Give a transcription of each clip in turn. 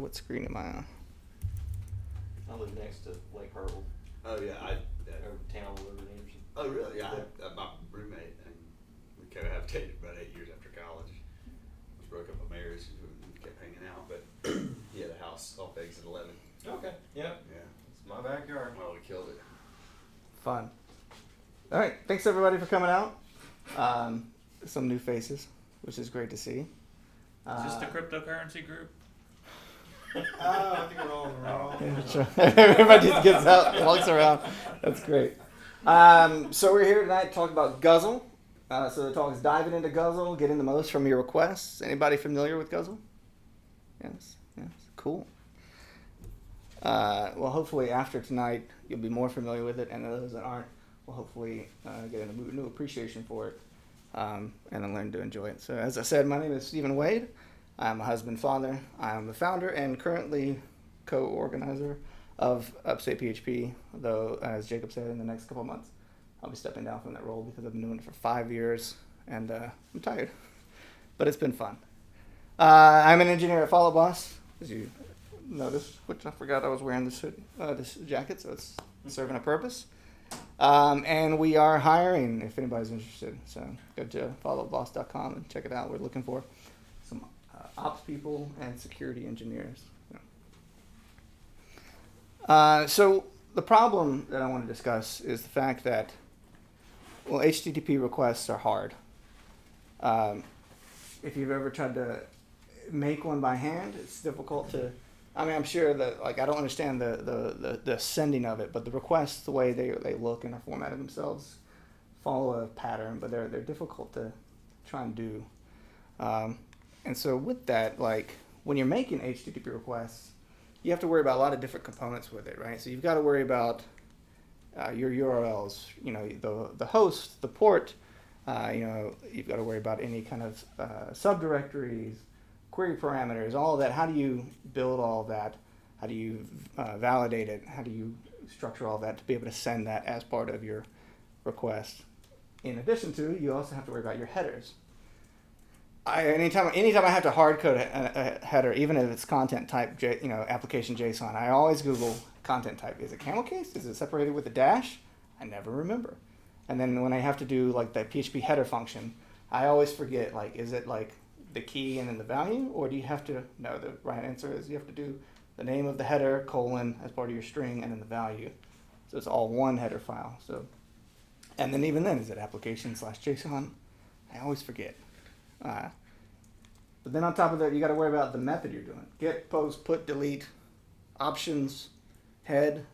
what screen am I on? I live next to Lake Hurtle. Oh yeah, Or town of Liberty Anderson. oh really? Yeah, my roommate, and we cohabitated about 8 years after college. Was broke up by marriage and kept hanging out, but he had a house off Exit 11. Okay. Yeah. Yeah. It's my backyard. Well, we killed it. Fun. All right, thanks everybody for coming out. Some new faces, which is great to see. Is this the cryptocurrency group? I think we're all in the wrong. Yeah, sure. Everybody just gets out, walks around. That's great. So we're here tonight to talk about Guzzle. So the talk is diving into Guzzle, getting the most from your requests. Anybody familiar with Guzzle? Yes. Cool. Well, hopefully after tonight you'll be more familiar with it, and those that aren't will hopefully get a new appreciation for it, and then learn to enjoy it. So as I said, my name is Stephen Wade. I'm a husband, father. I'm the founder and currently co-organizer of Upstate PHP, though, as Jacob said, in the next couple of months, I'll be stepping down from that role because I've been doing it for 5 years, and I'm tired. But it's been fun. I'm an engineer at Follow Boss, as you noticed, which I forgot I was wearing this jacket, so it's serving a purpose. And we are hiring if anybody's interested. So go to followboss.com and check it out. We're looking for some ops people and security engineers. So the problem that I want to discuss is the fact that, well, HTTP requests are hard. If you've ever tried to make one by hand, it's difficult to. I mean, I'm sure that, like, I don't understand the sending of it, but the requests, the way they look and are formatted themselves, follow a pattern, but they're difficult to try and do. And so with that, like, when you're making HTTP requests, you have to worry about a lot of different components with it, right? So you've got to worry about your URLs, the host, the port, you've got to worry about any kind of subdirectories, query parameters, all of that. How do you build all of that? How do you validate it? How do you structure all that to be able to send that as part of your request? In addition to, you also have to worry about your headers. Anytime I have to hard code a header, even if it's content type, application JSON, I always Google content type. Is it camel case? Is it separated with a dash? I never remember. And then when I have to do like the PHP header function, I always forget, like, is it like the key and then the value, or do you have to? No, the right answer is you have to do the name of the header, colon, as part of your string, and then the value. So it's all one header file. So, and then even then, is it application/JSON? I always forget. But then on top of that, you got to worry about the method you're doing. Get, post, put, delete, options, head,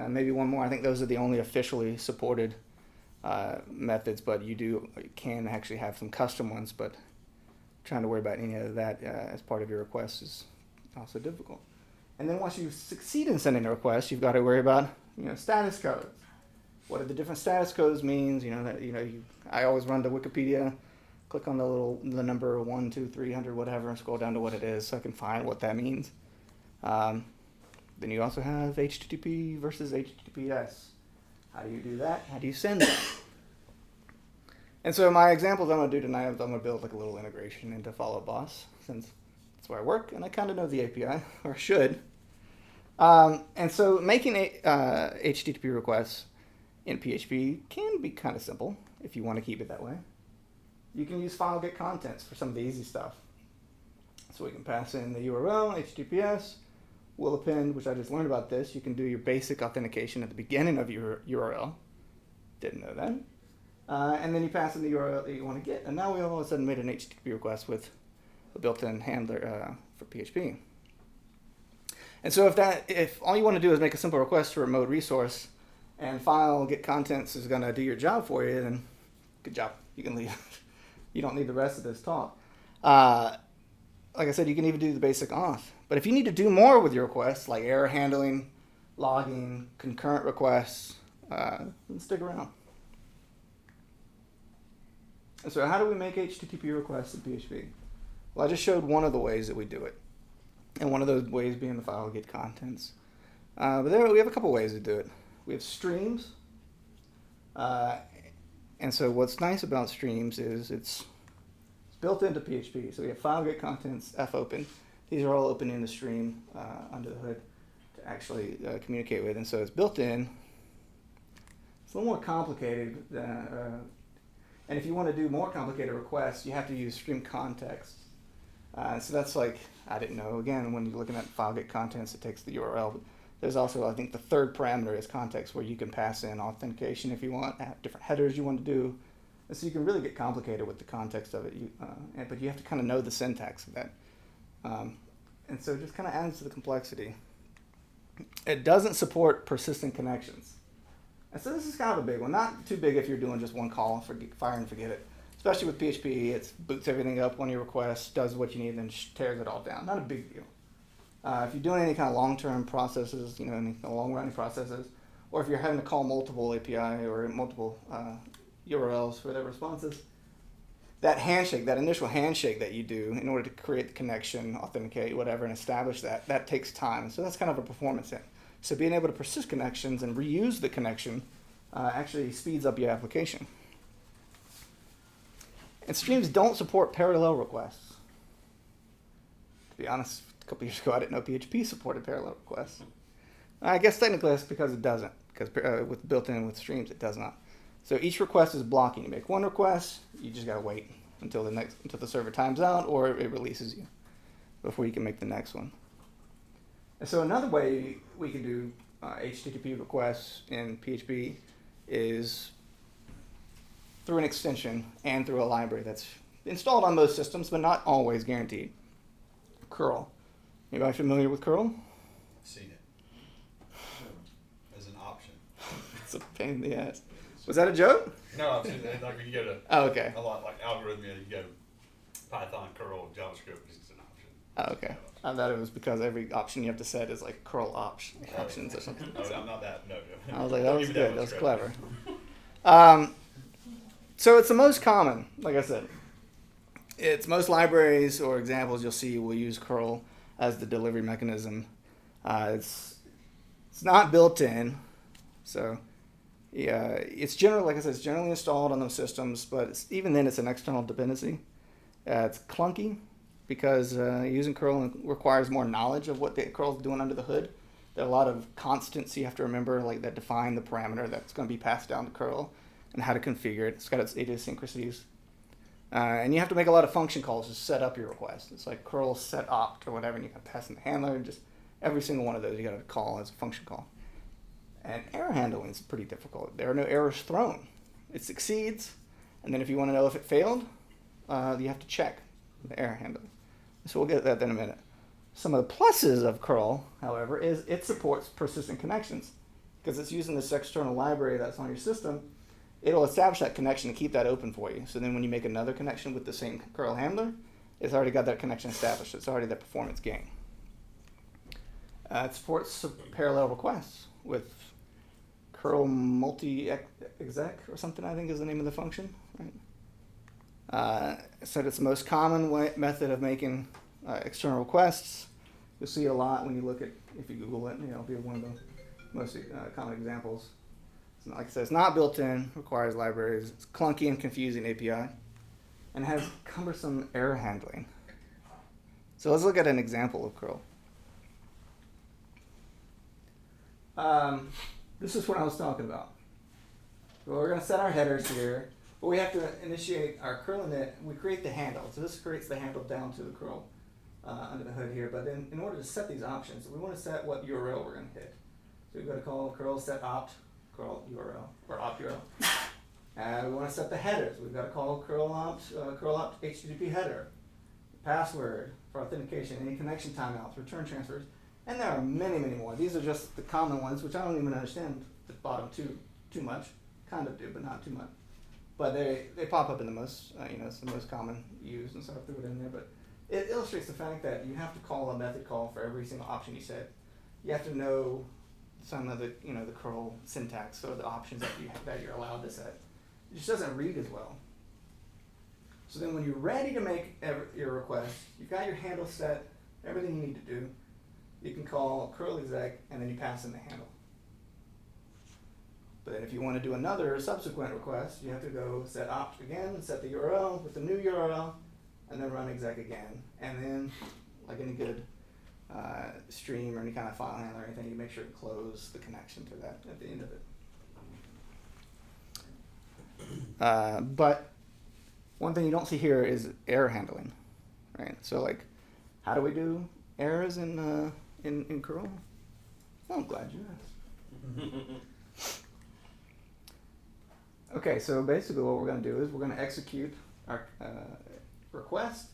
maybe one more. I think those are the only officially supported methods, but you can actually have some custom ones, but trying to worry about any of that as part of your request is also difficult. And then once you succeed in sending a request, you've got to worry about status codes. What do the different status codes means? I always run to Wikipedia, click on the number 1, 2, 300, whatever, and scroll down to what it is so I can find what that means. Then you also have HTTP versus HTTPS. How do you do that? How do you send that? And so my examples I'm going to do tonight, I'm going to build like a little integration into Follow Boss, since that's where I work, and I kind of know the API, or should. And so making HTTP requests in PHP can be kind of simple if you want to keep it that way. You can use file get contents for some of the easy stuff. So we can pass in the URL, HTTPS, will append, which I just learned about this. You can do your basic authentication at the beginning of your URL. Didn't know that. And then you pass in the URL that you want to get. And now we all of a sudden made an HTTP request with a built-in handler for PHP. And so if all you want to do is make a simple request to a remote resource and file get contents is going to do your job for you, then good job. You can leave. You don't need the rest of this talk. Like I said, you can even do the basic auth. But if you need to do more with your requests, like error handling, logging, concurrent requests, then stick around. So how do we make HTTP requests in PHP? Well, I just showed one of the ways that we do it. And one of those ways being the file get contents. But there we have a couple ways to do it. We have streams. And so what's nice about streams is it's built into PHP. So we have file get contents, fopen. These are all open in the stream under the hood to actually communicate with, and so it's built in. It's a little more complicated, and if you want to do more complicated requests, you have to use stream context. So that's like, I didn't know, again, when you're looking at file get contents, it takes the URL. But there's also, I think, the third parameter is context, where you can pass in authentication if you want, different headers you want to do. And so you can really get complicated with the context of it, but you have to kind of know the syntax of that. And so it just kind of adds to the complexity. It doesn't support persistent connections. And so this is kind of a big one. Not too big if you're doing just one call, fire and forget it. Especially with PHP, it boots everything up on your request, does what you need, and then tears it all down. Not a big deal. If you're doing any kind of long-term processes, any long-running processes, or if you're having to call multiple API or multiple URLs for their responses, that handshake, that initial handshake that you do in order to create the connection, authenticate, whatever, and establish that takes time. So that's kind of a performance thing. So being able to persist connections and reuse the connection actually speeds up your application. And streams don't support parallel requests. To be honest, a couple years ago I didn't know PHP supported parallel requests. I guess technically that's because it doesn't, because with built-in with streams it does not. So each request is blocking. You make one request, you just gotta wait until the server times out or it releases you before you can make the next one. And so another way we can do HTTP requests in PHP is through an extension and through a library that's installed on most systems, but not always guaranteed. Curl. Anybody familiar with curl? Seen it as an option. It's a pain in the ass. Was that a joke? No, I've seen it. Like when you go to Oh, okay. a lot like algorithm, you go Python, curl, JavaScript is an option. Oh, okay. I thought it was because every option you have to set is like curl options or something. No, I'm not that. No. I was like, that was Even good. That was clever. clever. So it's the most common, like I said. It's most libraries or examples you'll see will use curl as the delivery mechanism. It's not built in, so yeah, it's generally, like I said, it's generally installed on those systems, but even then it's an external dependency. It's clunky because using curl requires more knowledge of what the curl is doing under the hood. There are a lot of constants you have to remember, like that define the parameter that's going to be passed down to curl and how to configure it. It's got its idiosyncrasies. And you have to make a lot of function calls to set up your request. It's like curl set opt or whatever, and you can pass in the handler, and just every single one of those you got to call as a function call. And error handling is pretty difficult. There are no errors thrown. It succeeds, and then if you want to know if it failed, you have to check the error handling. So we'll get to that in a minute. Some of the pluses of curl, however, is it supports persistent connections. Because it's using this external library that's on your system, it'll establish that connection and keep that open for you. So then when you make another connection with the same curl handler, it's already got that connection established. It's already that performance gain. It supports parallel requests with curl multi-exec or something, I think is the name of the function. Right? Said it's the most common method of making external requests. You'll see it a lot when you look at, if you Google it, it'll be one of the most common examples. Like I said, it's not built in, requires libraries, it's clunky and confusing API, and has cumbersome error handling. So let's look at an example of curl. This is what I was talking about. Well, we're going to set our headers here, but we have to initiate our curl init. We create the handle. So this creates the handle down to the curl under the hood here. But then in order to set these options, we want to set what URL we're going to hit. So we've got to call curl set opt curl URL or opt URL. We want to set the headers. We've got to call curl opt HTTP header, password for authentication, any connection timeouts, return transfers, and there are many, many more. These are just the common ones, which I don't even understand the bottom two too much. Kind of do, but not too much. But they pop up in the most, it's the most common used, and so I threw it in there. But it illustrates the fact that you have to call a method call for every single option you set. You have to know some of the, the curl syntax or the options that you're allowed to set. It just doesn't read as well. So then when you're ready to make your request, you've got your handle set, everything you need to do, you can call curl exec and then you pass in the handle. But then if you want to do another subsequent request, you have to go set opt again, set the URL with the new URL, and then run exec again. And then like any good stream or any kind of file handler or anything, you make sure to close the connection to that at the end of it. But one thing you don't see here is error handling, right? So like, how do we do errors in curl? Well, I'm glad you asked. Okay, so basically what we're going to do is we're going to execute our request,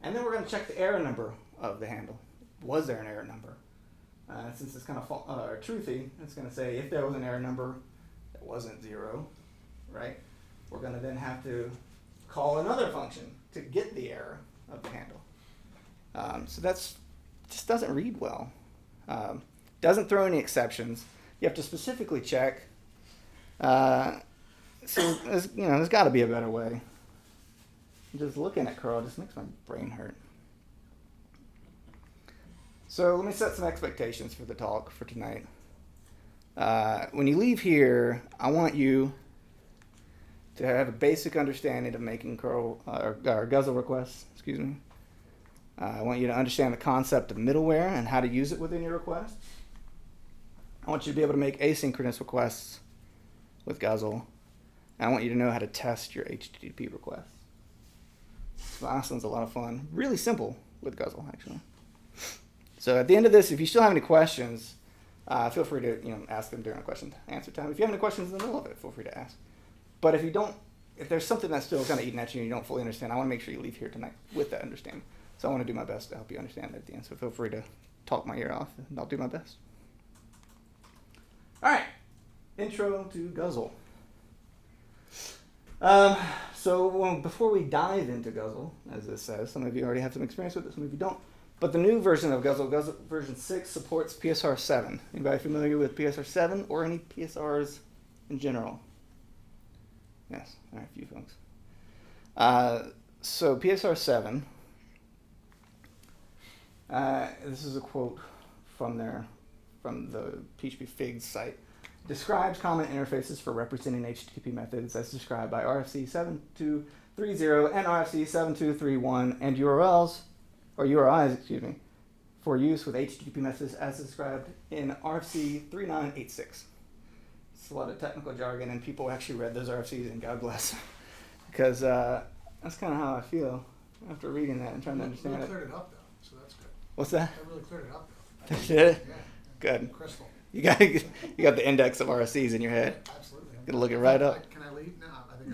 and then we're going to check the error number of the handle. Was there an error number? Since it's kind of truthy, it's going to say if there was an error number that wasn't 0, right? We're going to then have to call another function to get the error of the handle. So that's just doesn't read well. Doesn't throw any exceptions. You have to specifically check. So there's got to be a better way. Just looking at curl just makes my brain hurt. So let me set some expectations for the talk for tonight. When you leave here, I want you to have a basic understanding of making curl or Guzzle requests. Excuse me. I want you to understand the concept of middleware and how to use it within your requests. I want you to be able to make asynchronous requests with Guzzle. And I want you to know how to test your HTTP requests. The last one's a lot of fun. Really simple with Guzzle, actually. So at the end of this, if you still have any questions, feel free to ask them during a question answer time. If you have any questions in the middle of it, feel free to ask. But if there's something that's still kind of eating at you and you don't fully understand, I want to make sure you leave here tonight with that understanding. So I want to do my best to help you understand that at the end. So feel free to talk my ear off, and I'll do my best. All right, intro to Guzzle. So before we dive into Guzzle, as this says, some of you already have some experience with it, some of you don't. But the new version of Guzzle, Guzzle version 6, supports PSR 7. Anybody familiar with PSR 7 or any PSRs in general? Yes, all right, a few folks. So PSR 7, this is a quote from the PHP Figs site. Describes common interfaces for representing HTTP methods as described by RFC 7230 and RFC 7231 and URIs, for use with HTTP methods as described in RFC 3986. It's a lot of technical jargon, and people actually read those RFCs, and God bless, because that's kind of how I feel after reading that and trying to understand it. Cleared it up, though, so that's good. What's that? That really cleared it up, though. Did it? Yeah. Good. Crystal. You got the index of RFCs in your head. Absolutely. Gonna look it right up. Can I leave? No, I think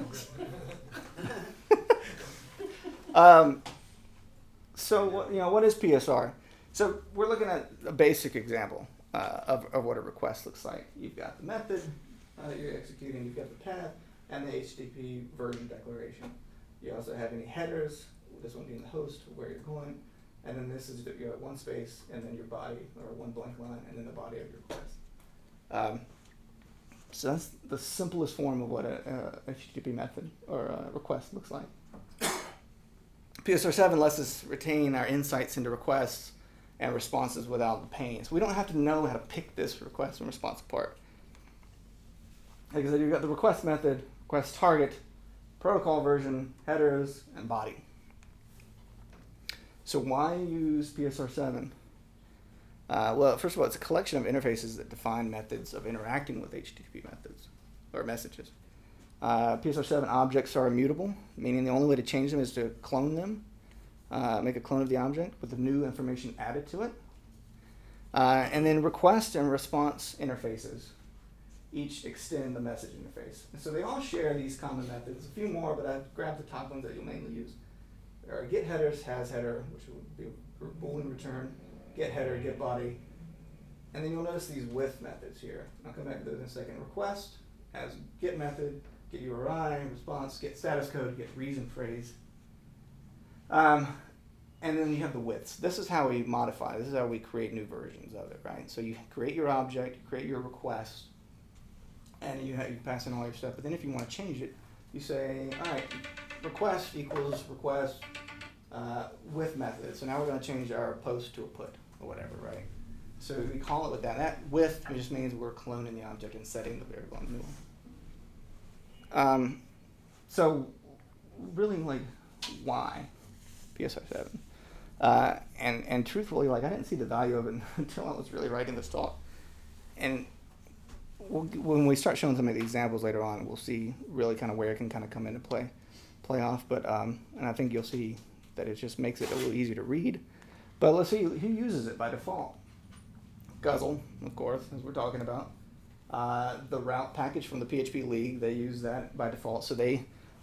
I'm good. So what is PSR? So we're looking at a basic example of what a request looks like. You've got the method that you're executing, you've got the path, and the HTTP version declaration. You also have any headers, this one being the host, where you're going, and then this is you have one space, and then your body, or one blank line, and then the body of your request. So that's the simplest form of what a HTTP method or a request looks like. PSR 7 lets us retain our insights into requests and responses without the pain. So we don't have to know how to pick this request and response apart. Like I said, you've got the request method, request target, protocol version, headers, and body. So why use PSR 7? Well, first of all, it's a collection of interfaces that define methods of interacting with HTTP methods or messages. PSR 7 objects are immutable, meaning the only way to change them is to clone them, make a clone of the object with the new information added to it. And then request and response interfaces each extend the message interface. And so they all share these common methods. A few more, but I've grabbed the top ones that you'll mainly use. There are get headers, has header, which would be a Boolean return, get header, get body. And then you'll notice these with methods here. I'll come back to those in a second. Request has get method, get URI, response, get status code, get reason phrase. And then you have the withs. This is how we modify. This is how we create new versions of it, right? So you create your object, you create your request, and you pass in all your stuff. But then if you want to change it, you say, all right, request equals request with method. So now we're going to change our post to a put or whatever, right? So we call it with that. That with just means we're cloning the object and setting the variable in the new one. So really, like, why PSR 7? And truthfully, like I didn't see the value of it until I was really writing this talk. And when we start showing some of the examples later on, we'll see really kind of where it can kind of come into play off. But and I think you'll see that it just makes it a little easier to read. But let's see who uses it by default. Guzzle, of course, as we're talking about. The route package from the PHP League, they use that by default. So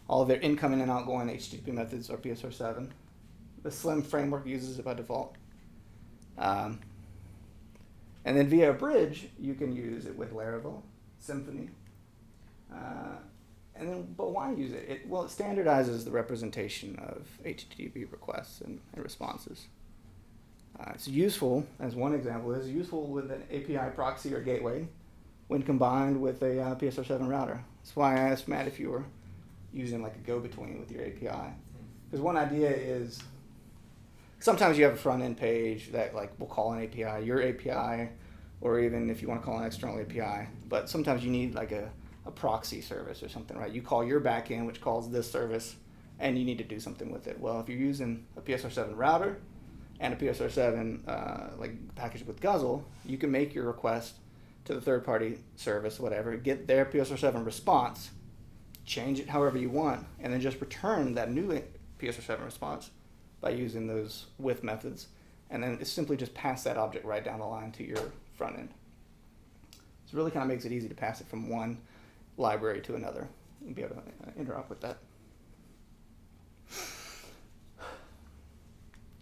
all of their incoming and outgoing HTTP methods are PSR7. The Slim framework uses it by default. And then via a bridge, you can use it with Laravel, Symfony. But why use it? Well, it standardizes the representation of HTTP requests and responses. It's useful, as one example is, useful with an API proxy or gateway when combined with a PSR7 router. That's why I asked Matt if you were using like a go-between with your API. Because one idea is sometimes you have a front-end page that like will call an API, your API, or even if you want to call an external API. But sometimes you need like a proxy service or something, right? You call your backend, which calls this service, and you need to do something with it. Well, if you're using a PSR7 router and a PSR7 like package with Guzzle, you can make your request to the third-party service, whatever, get their PSR7 response, change it however you want, and then just return that new PSR7 response by using those with methods, and then it simply just pass that object right down the line to your front end. So it really kind of makes it easy to pass it from one library to another and be able to interact with that.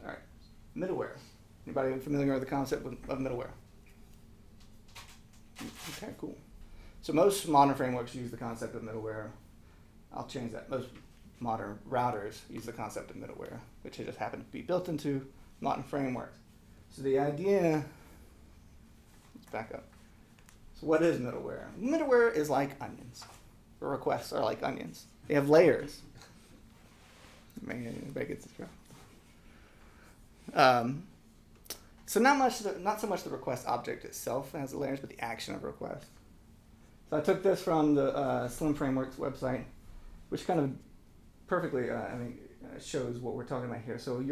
All right, middleware. Anybody familiar with the concept of middleware? Okay, cool. So most modern frameworks use the concept of middleware. I'll change that. Most modern routers use the concept of middleware, which just happen to be built into modern frameworks. So the idea, let's back up. So what is middleware? Middleware is like onions. Or requests are like onions. They have layers. Everybody gets this right. So not so much the request object itself has the layers, but the action of request. So I took this from the Slim Frameworks website, which kind of perfectly shows what we're talking about here. So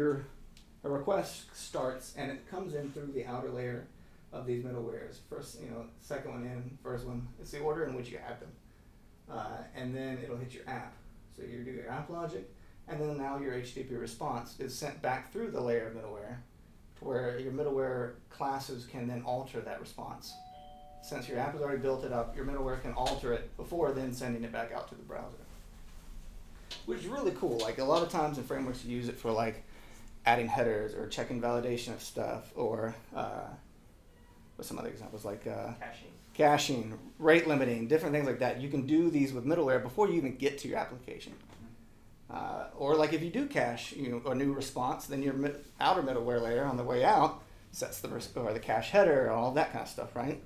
a request starts and it comes in through the outer layer of these middlewares. First, second one in, first one. It's the order in which you add them, and then it'll hit your app. So you do your app logic, and then now your HTTP response is sent back through the layer of middleware, to where your middleware classes can then alter that response. Since your app has already built it up, your middleware can alter it before then sending it back out to the browser. Which is really cool. Like a lot of times in frameworks you use it for like adding headers or checking validation of stuff, or what's some other examples like caching, rate limiting, different things like that. You can do these with middleware before you even get to your application. Or like if you do cache a new response, then your outer middleware layer on the way out sets the cache header, all that kind of stuff, right?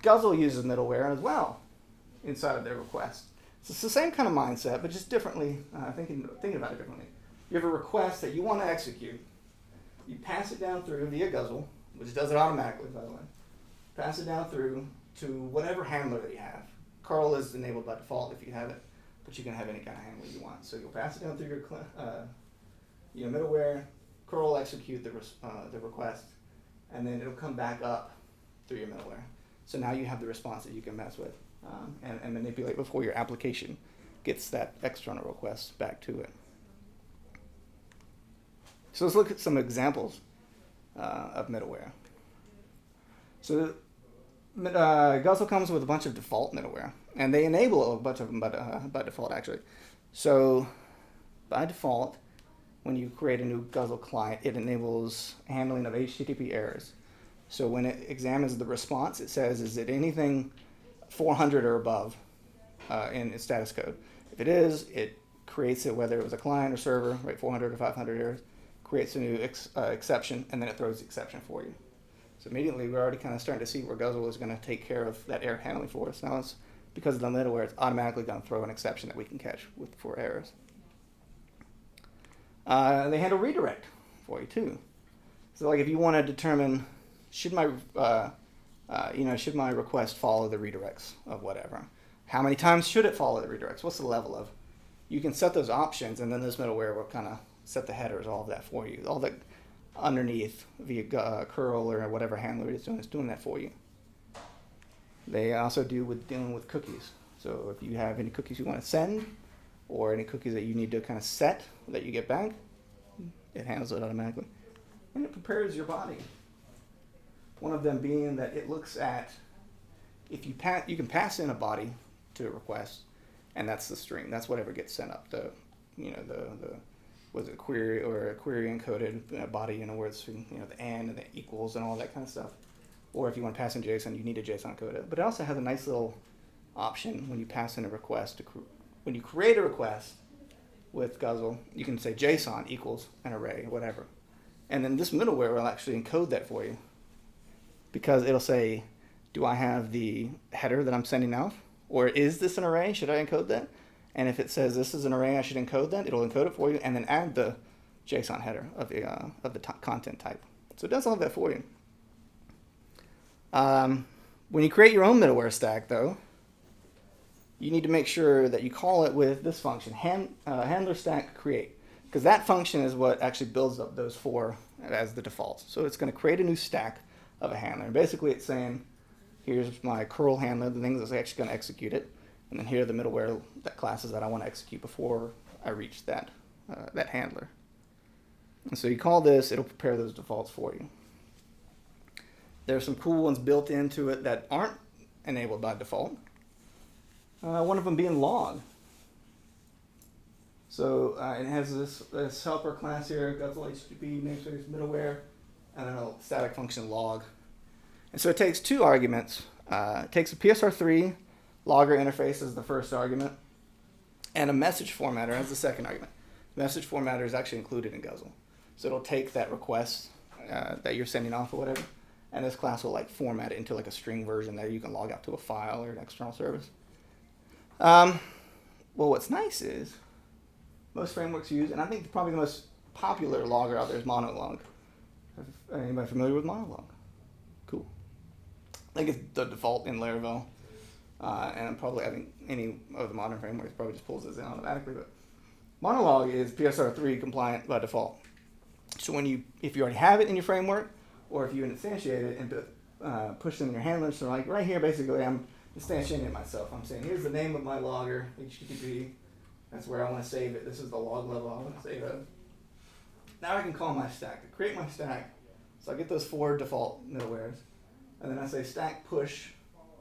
Guzzle uses middleware as well inside of their request. So it's the same kind of mindset, but just differently, thinking about it differently. You have a request that you want to execute. You pass it down through via Guzzle, which does it automatically, by the way. Pass it down through to whatever handler that you have. Curl is enabled by default if you have it, but you can have any kind of handler you want. So you'll pass it down through your middleware. Curl will execute the request, and then it'll come back up through your middleware. So now you have the response that you can mess with and manipulate before your application gets that external request back to it. So let's look at some examples of middleware. So Guzzle comes with a bunch of default middleware, and they enable a bunch of them by default, actually. So by default, when you create a new Guzzle client, it enables handling of HTTP errors. So when it examines the response, it says, is it anything 400 or above in its status code? If it is, it creates it, whether it was a client or server, right, 400 or 500 errors, creates a new exception, and then it throws the exception for you. So immediately, we're already kind of starting to see where Guzzle is going to take care of that error handling for us. Now, it's because of the middleware, it's automatically going to throw an exception that we can catch for errors. They handle redirect for you, too. So like if you want to determine, should my request follow the redirects of whatever? How many times should it follow the redirects? What's the level of? You can set those options, and then this middleware will kind of set the headers, all of that for you. All that underneath via curl or whatever handler it's doing that for you. They also dealing with cookies. So if you have any cookies you want to send, or any cookies that you need to kind of set that you get back, it handles it automatically. And it prepares your body. One of them being that it looks at, if you can pass in a body to a request, and that's the string. That's whatever gets sent up. The was it query or a query encoded body, where it's the and the equals and all that kind of stuff. Or if you want to pass in JSON, you need a JSON code. But it also has a nice little option when you pass in a request. When you create a request with Guzzle, you can say JSON equals an array, whatever. And then this middleware will actually encode that for you. Because it'll say, do I have the header that I'm sending out? Or is this an array? Should I encode that? And if it says this is an array, I should encode that. It'll encode it for you and then add the JSON header of the content type. So it does all that for you. When you create your own middleware stack, though, you need to make sure that you call it with this function, handler stack create, because that function is what actually builds up those 4 as the defaults. So it's going to create a new stack of a handler. And basically, it's saying, here's my curl handler, the thing that's actually going to execute it, and then here are the middleware classes that I want to execute before I reach that handler. And so you call this, it'll prepare those defaults for you. There's some cool ones built into it that aren't enabled by default. One of them being log. So it has this helper class here, Guzzle HTTP, namespace, middleware, and then a static function log. And so it takes 2 arguments. It takes a PSR3 logger interface as the first argument, and a message formatter as the second argument. The message formatter is actually included in Guzzle. So it'll take that request that you're sending off or whatever, and this class will format it into a string version that you can log out to a file or an external service. Well, what's nice is most frameworks use, and I think probably the most popular logger out there is monolog. Anybody familiar with monolog? Cool. I think it's the default in Laravel, and I think any of the modern frameworks probably just pulls this in automatically. But monolog is PSR3 compliant by default. So if you already have it in your framework, or if you instantiate it and push it in your handlers, so right here, basically, I'm instantiating it myself. I'm saying, here's the name of my logger, HTTP. That's where I want to save it. This is the log level I want to save it. Now I can call my stack. To create my stack, so I get those 4 default middlewares. And then I say stack push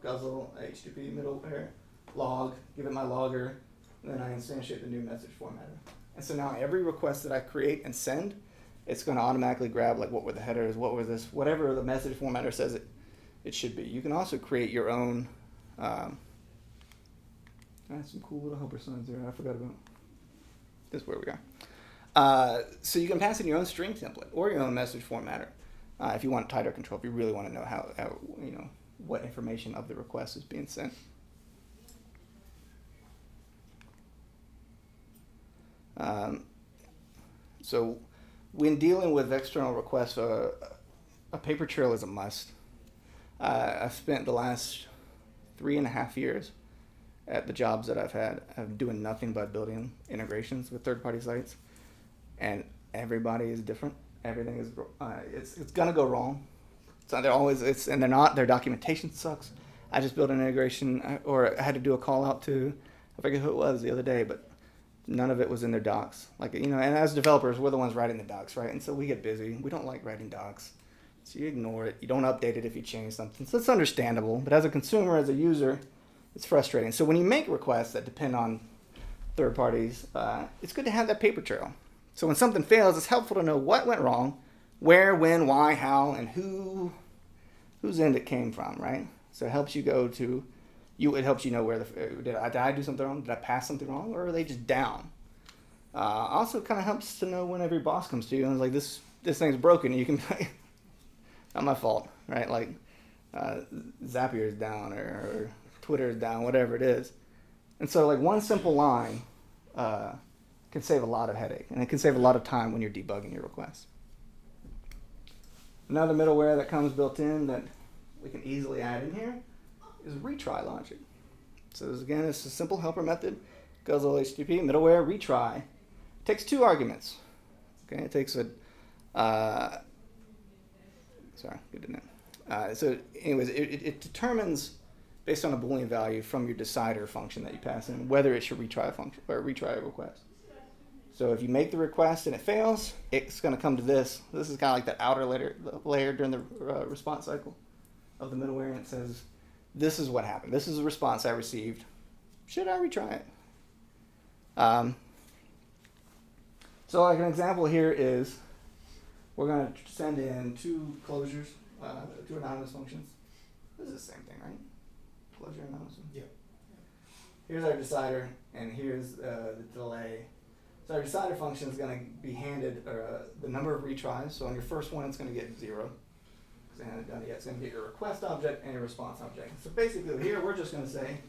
Guzzle HTTP middleware log, give it my logger, and then I instantiate the new message formatter. And so now every request that I create and send, it's going to automatically grab what were the headers, what was this, whatever the message formatter says it should be. You can also create your own. Some cool little helper signs there. I forgot about. This is where we are. So you can pass in your own string template or your own message formatter if you want tighter control. If you really want to know how what information of the request is being sent. So when dealing with external requests, a paper trail is a must. I've spent the last 3.5 years at the jobs that I've had of doing nothing but building integrations with third-party sites, and everybody is different. Everything is it's gonna go wrong. So their documentation sucks. I just built an integration, or I had to do a call out to, I forget who it was the other day, but none of it was in their docs. And as developers, we're the ones writing the docs, right? And so we get busy. We don't like writing docs. So you ignore it. You don't update it if you change something. So it's understandable. But as a consumer, as a user, it's frustrating. So when you make requests that depend on third parties, it's good to have that paper trail. So when something fails, it's helpful to know what went wrong, where, when, why, how, and whose end it came from, right? So it helps you it helps you know where did I do something wrong? Did I pass something wrong? Or are they just down? Also kind of helps to know when every boss comes to you and is like, this thing's broken, and you can be like, not my fault, right? Zapier is down or Twitter is down, whatever it is. And so one simple line can save a lot of headache, and it can save a lot of time when you're debugging your requests. Another middleware that comes built in that we can easily add in here is retry logic. So again, it's a simple helper method. Guzzle HTTP, middleware, retry. It takes 2 arguments. Okay, it takes a, sorry, good to know. So anyways, it determines based on a Boolean value from your decider function that you pass in whether it should retry a function or retry a request. So if you make the request and it fails, it's going to come to this. This is kind of like that outer layer during the response cycle of the middleware, and it says, this is what happened. This is the response I received. Should I retry it? So like an example here is we're going to send in two closures, two anonymous functions. This is the same thing, right? Closure anonymous. Yeah. Here's our decider, and here's the delay. So our decider function is going to be handed the number of retries. So on your first one, it's going to get 0. Because I haven't done it yet. It's going to get your request object and your response object. So basically here, we're just going to say,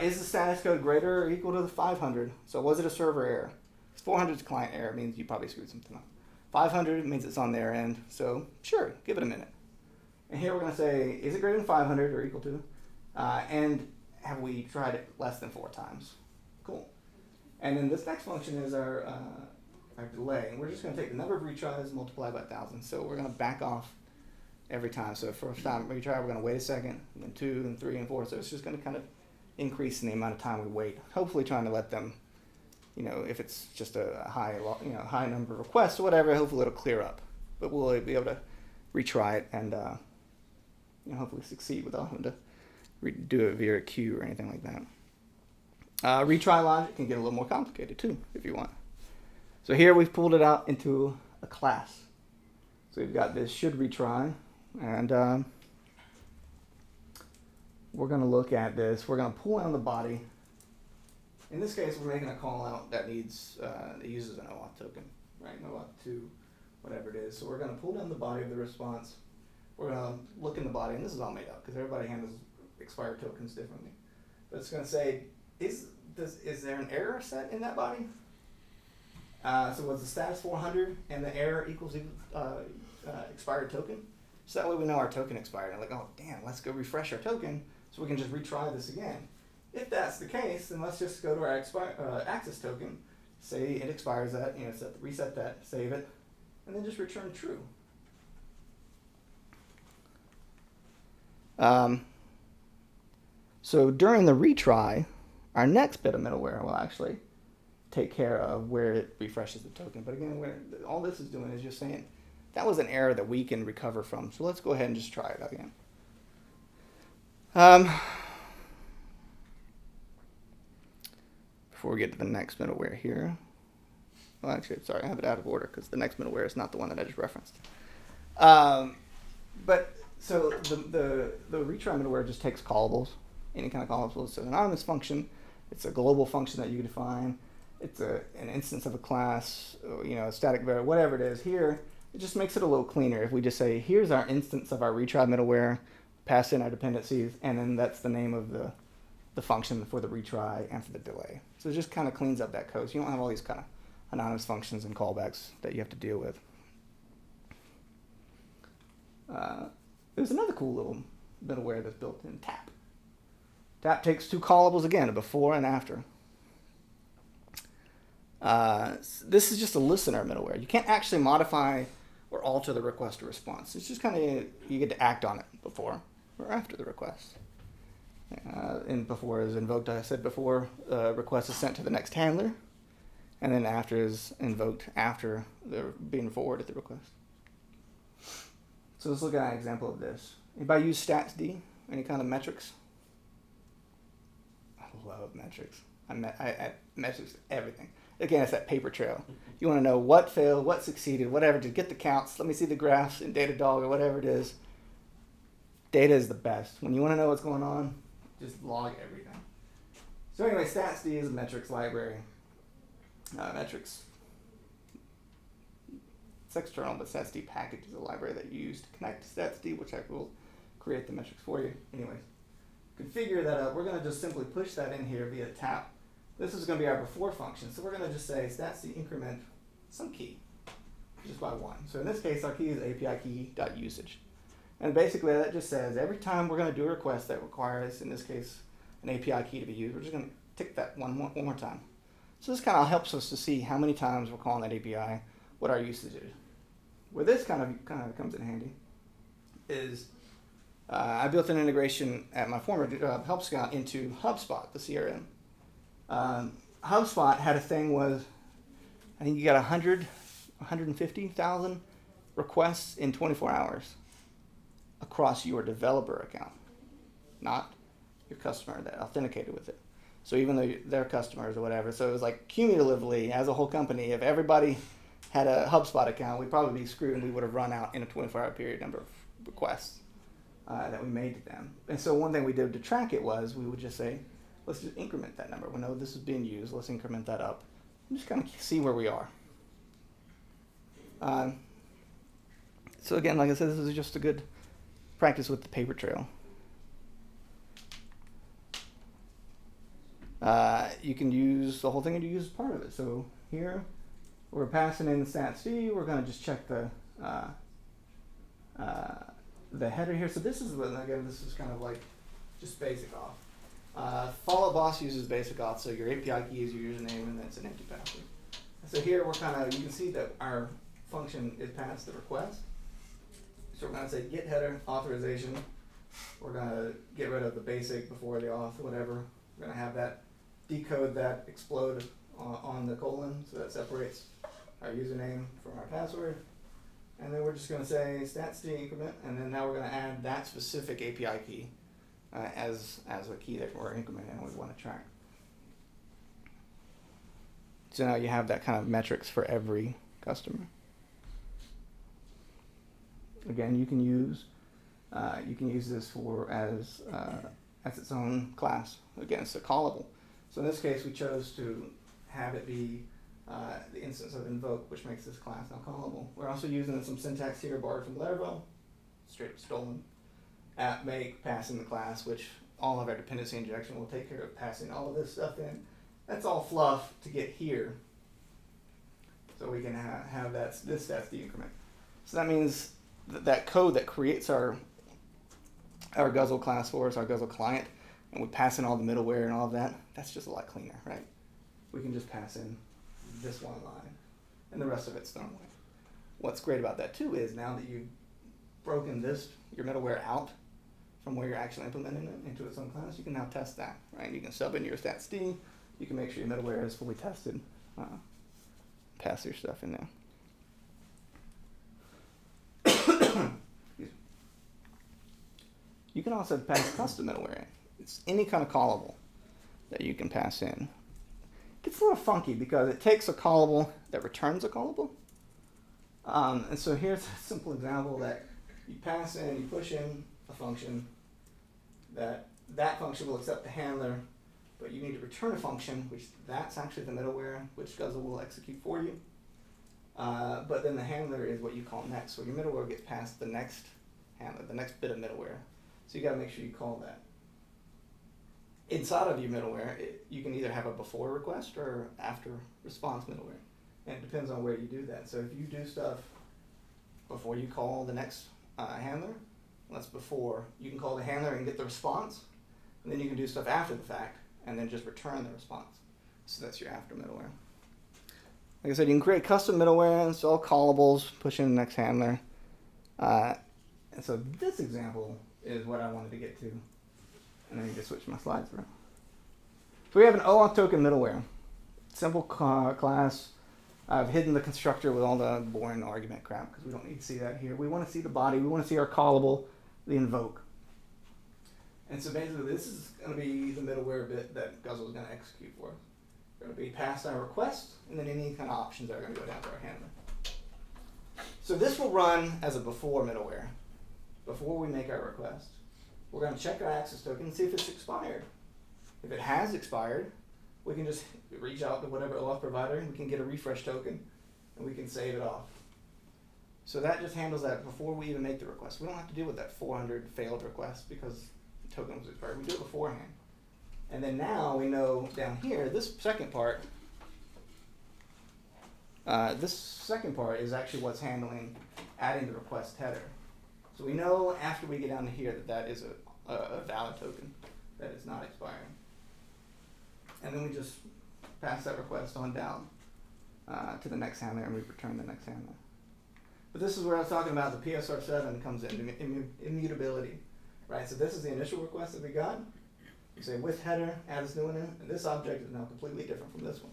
is the status code greater or equal to the 500? So was it a server error? 400 is client error. It means you probably screwed something up. 500 means it's on their end. So sure, give it a minute. And here we're going to say, is it greater than 500 or equal to? And have we tried it less than 4 times? Cool. And then this next function is our delay. And we're just going to take the number of retries multiplied by 1,000. So we're going to back off every time. So first time retry, we're going to wait a second, and then 2, and 3, and 4. So it's just going to kind of increase in the amount of time we wait. Hopefully trying to let them, if it's just a high number of requests or whatever, hopefully it'll clear up. But we'll be able to retry it and hopefully succeed without having to do it via a queue or anything like that. Retry logic can get a little more complicated too, if you want. So here we've pulled it out into a class. So we've got this should retry, and we're going to look at this. We're going to pull down the body. In this case, we're making a call out that needs that uses an OAuth token, right? An OAuth 2, whatever it is. So we're going to pull down the body of the response. We're going to look in the body, and this is all made up because everybody handles expired tokens differently. But it's going to say, is there an error set in that body? So was the status 400 and the error equals expired token? So that way we know our token expired. And like, oh damn, let's go refresh our token so we can just retry this again. If that's the case, then let's just go to our access token, say it expires at, reset that, save it, and then just return true. So during the retry, our next bit of middleware will actually take care of where it refreshes the token. But again, all this is doing is just saying, that was an error that we can recover from. So let's go ahead and just try it again. Before we get to the next middleware here. Well, actually, sorry, I have it out of order because the next middleware is not the one that I just referenced. But so the retry middleware just takes callables, any kind of callables. It's an anonymous function. It's a global function that you define. It's an instance of a class, a static variable, whatever it is. Here, it just makes it a little cleaner. If we just say, here's our instance of our retry middleware, pass in our dependencies, and then that's the name of the function for the retry and for the delay. So it just kind of cleans up that code. So you don't have all these kind of anonymous functions and callbacks that you have to deal with. There's another cool little middleware that's built in, tap. Tap takes 2 callables again, a before and after. This is just a listener middleware. You can't actually modify or alter the request or response. It's just kind of, you get to act on it before or after the request. And before is invoked, I said before, request is sent to the next handler, and then after is invoked after they're being forwarded the request. So let's look at an example of this. Anybody use statsd? Any kind of metrics? I love metrics. I metrics everything. Again, it's that paper trail. You want to know what failed, what succeeded, whatever, to get the counts. Let me see the graphs in Datadog or whatever it is. Data is the best. When you want to know what's going on, just log everything. So anyway, statsd is a metrics library. Metrics, it's external, but statsd package is a library that you use to connect to statsd, which I will create the metrics for you. Anyways, configure that up. We're going to just simply push that in here via tap. This is going to be our before function. So we're going to just say statsd increment some key, just by 1. So in this case, our key is API key.usage. And basically that just says every time we're going to do a request that requires, in this case, an API key to be used, we're just going to tick that one more time. So this kind of helps us to see how many times we're calling that API, what our usage is. Where this kind of comes in handy is I built an integration at my former Help Scout into HubSpot, the CRM. HubSpot had a thing was, I think you got 150,000 requests in 24 hours across your developer account, not your customer that authenticated with it. So even though they're customers or whatever, so it was like cumulatively as a whole company, if everybody had a HubSpot account, we'd probably be screwed and we would have run out in a 24-hour period number of requests that we made to them. And so one thing we did to track it was we would just say, let's just increment that number. We know this is being used, let's increment that up and just kind of see where we are. So again, like I said, this is just a good practice with the paper trail. You can use the whole thing and you use part of it. So here we're passing in the stats-d. We're going to just check the header here. So this is, again, this is kind of like just basic auth. Follow boss uses basic auth, so your API key is your username and then it's an empty password. So here we're kind of, you can see that our function is past the request. So we're going to say get header authorization. We're going to get rid of the basic before the auth, whatever. We're going to have that decode that explode on the colon, so that separates our username from our password. And then we're just going to say stats-d increment, and then now we're going to add that specific API key as a key that we're incrementing and we want to track. So now you have that kind of metrics for every customer. Again, you can use this for as its own class. Again, it's a callable. So in this case, we chose to have it be the instance of invoke, which makes this class now callable. We're also using some syntax here borrowed from Laravel, straight up stolen. At make, passing the class, which all of our dependency injection will take care of passing all of this stuff in. That's all fluff to get here. So we can have that's the increment. So that means that code that creates our Guzzle class for us, our Guzzle client, and we pass in all the middleware and all of that, that's just a lot cleaner, right? We can just pass in this one line, and the rest of it's thrown away. What's great about that too is now that you've broken your middleware out from where you're actually implementing it into its own class, you can now test that, right? You can sub in your stats-d, you can make sure your middleware is fully tested, pass your stuff in there. You can also pass custom middleware in. It's any kind of callable that you can pass in. It gets a little funky because it takes a callable that returns a callable. And so here's a simple example that you pass in, you push in a function that function will accept the handler, but you need to return a function, which that's actually the middleware, which Guzzle will execute for you. But then the handler is what you call next. So your middleware gets past the next handler, the next bit of middleware. So you got to make sure you call that. Inside of your middleware, you can either have a before request or after response middleware. And it depends on where you do that. So if you do stuff before you call the next handler, that's before. You can call the handler and get the response. And then you can do stuff after the fact and then just return the response. So that's your after middleware. Like I said, you can create custom middleware, install callables, push in the next handler. And so this example is what I wanted to get to. And I need to switch my slides around. So we have an OAuth token middleware. Simple class. I've hidden the constructor with all the boring argument crap because we don't need to see that here. We want to see the body. We want to see our callable, the invoke. And so basically this is going to be the middleware bit that Guzzle is going to execute for us. We're going to be past our request and then any kind of options that are going to go down to our handler. So this will run as a before middleware. Before we make our request, we're going to check our access token and see if it's expired. If it has expired, we can just reach out to whatever OAuth provider, we can get a refresh token, and we can save it off. So that just handles that before we even make the request. We don't have to deal with that 400 failed requests because the token was expired. We do it beforehand. And then now we know down here, this second part is actually what's handling adding the request header. So we know after we get down to here that is a valid token, that it's not expiring. And then we just pass that request on down. to the next handler, and we return the next handler. But this is where I was talking about the PSR7 comes into immutability, right? So this is the initial request that we got. You say with header, add this new one in, and this object is now completely different from this one.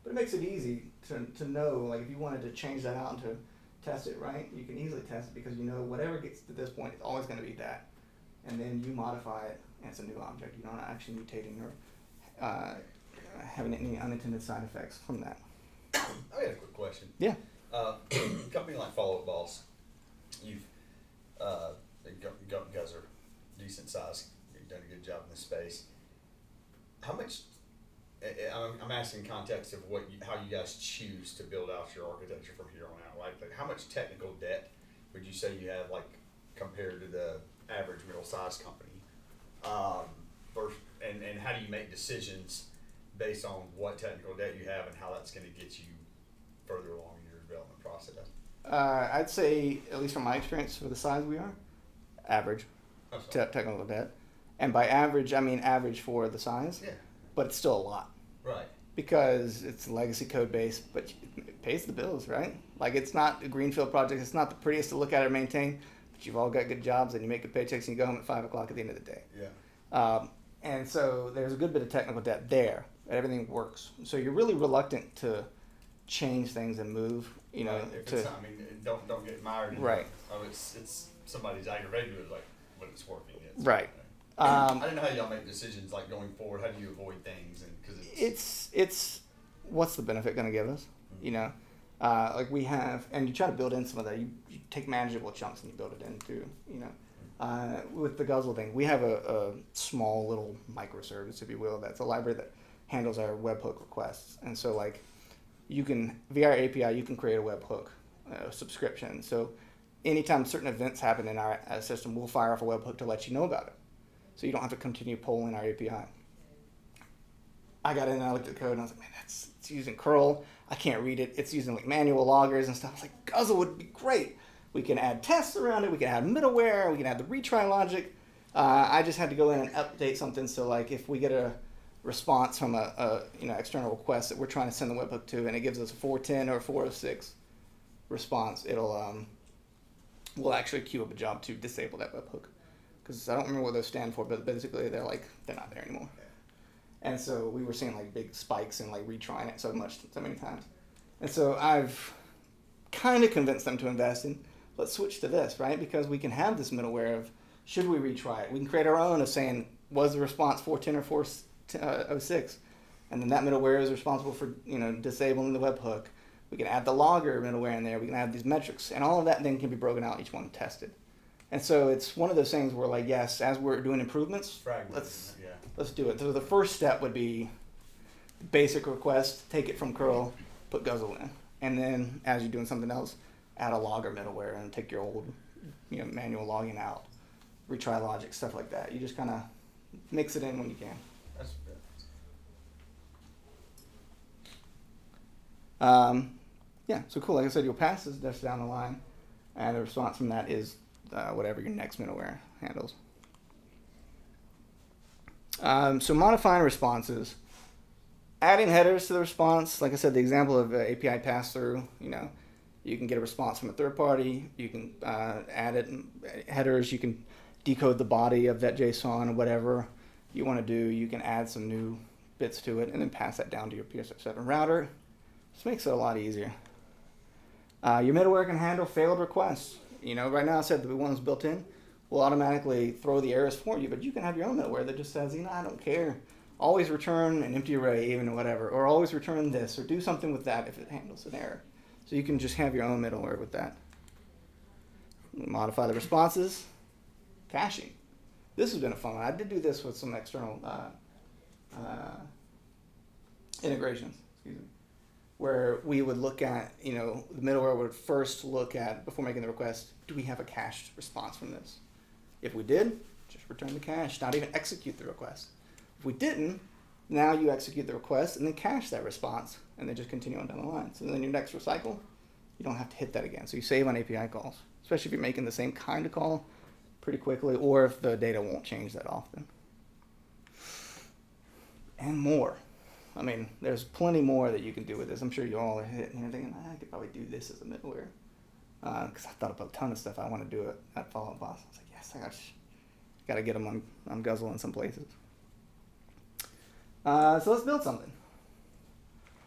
But it makes it easy to know, like if you wanted to change that out and to test it, right? You can easily test it because you know whatever gets to this point, it's always going to be that. And then you modify it, and it's a new object. You're not actually mutating or having any unintended side effects from that. I had a quick question. Yeah. Company like Follow Up Boss, you've got Guzzle, decent size. You've done a good job in this space. How much? I'm asking in context of how you guys choose to build out your architecture from here on out. Right? Like how much technical debt would you say you have, like compared to the average middle-sized company? And how do you make decisions based on what technical debt you have and how that's going to get you further along in your development process? I'd say, at least from my experience, for the size we are, average technical debt. And by average, I mean average for the size. Yeah. But it's still a lot. Right. Because it's legacy code base, but it pays the bills, right? Like it's not a greenfield project. It's not the prettiest to look at or maintain, but you've all got good jobs and you make good paychecks and you go home at 5 o'clock at the end of the day. Yeah. And so there's a good bit of technical debt there. Everything works. So you're really reluctant to change things and move, you know. Right. Don't get mired in Right. It's somebody's aggravated with like when it's working. Right. I didn't know how y'all make decisions like going forward. How do you avoid things? And because it's what's the benefit going to give us? Mm-hmm. You know, like we have, and you try to build in some of that. You take manageable chunks and you build it into, you know. With the Guzzle thing, we have a small little microservice, if you will, that's a library that handles our webhook requests. And so, like, you can, via our API, you can create a webhook subscription. So anytime certain events happen in our system, we'll fire off a webhook to let you know about it. So you don't have to continue polling our API. I got in and I looked at the code and I was like, man, it's using curl. I can't read it. It's using like manual loggers and stuff. I was like, Guzzle would be great. We can add tests around it. We can add middleware. We can add the retry logic. I just had to go in and update something. So like if we get a response from a external request that we're trying to send the webhook to, and it gives us a 410 or a 406 response, we'll actually queue up a job to disable that webhook. Because I don't remember what those stand for, but basically they're not there anymore. And so we were seeing like big spikes and like retrying it so many times. And so I've kind of convinced them to invest in, let's switch to this, right? Because we can have this middleware of, should we retry it? We can create our own of saying, was the response 410 or 406? And then that middleware is responsible for, disabling the webhook. We can add the logger middleware in there. We can add these metrics. And all of that then can be broken out, each one tested. And so it's one of those things where, like, yes, as we're doing improvements, let's do it. So the first step would be basic request, take it from curl, put Guzzle in. And then as you're doing something else, add a logger middleware and take your old manual logging out, retry logic, stuff like that. You just kind of mix it in when you can. That's good. Yeah, so cool. Like I said, you'll pass this dash down the line, and the response from that is whatever your next middleware handles. So modifying responses, adding headers to the response. Like I said, the example of API pass-through, you can get a response from a third party. You can add it in headers. You can decode the body of that JSON or whatever you want to do. You can add some new bits to it and then pass that down to your PSR7 router. This makes it a lot easier. Your middleware can handle failed requests. Right now I said the ones built in will automatically throw the errors for you, but you can have your own middleware that just says, I don't care. Always return an empty array, even whatever, or always return this, or do something with that if it handles an error. So you can just have your own middleware with that. Modify the responses. Caching. This has been a fun one. I did do this with some external integrations, where we would look at, the middleware would first look at, before making the request, do we have a cached response from this? If we did, just return the cache, not even execute the request. If we didn't, now you execute the request and then cache that response and then just continue on down the line. So then your next recycle, you don't have to hit that again. So you save on API calls, especially if you're making the same kind of call pretty quickly or if the data won't change that often. And more. I mean, there's plenty more that you can do with this. I'm sure you all are hitting here thinking, I could probably do this as a middleware. Because I thought about a ton of stuff I want to do at Follow Boss. I was like, yes, I got to get them on Guzzle in some places. So let's build something.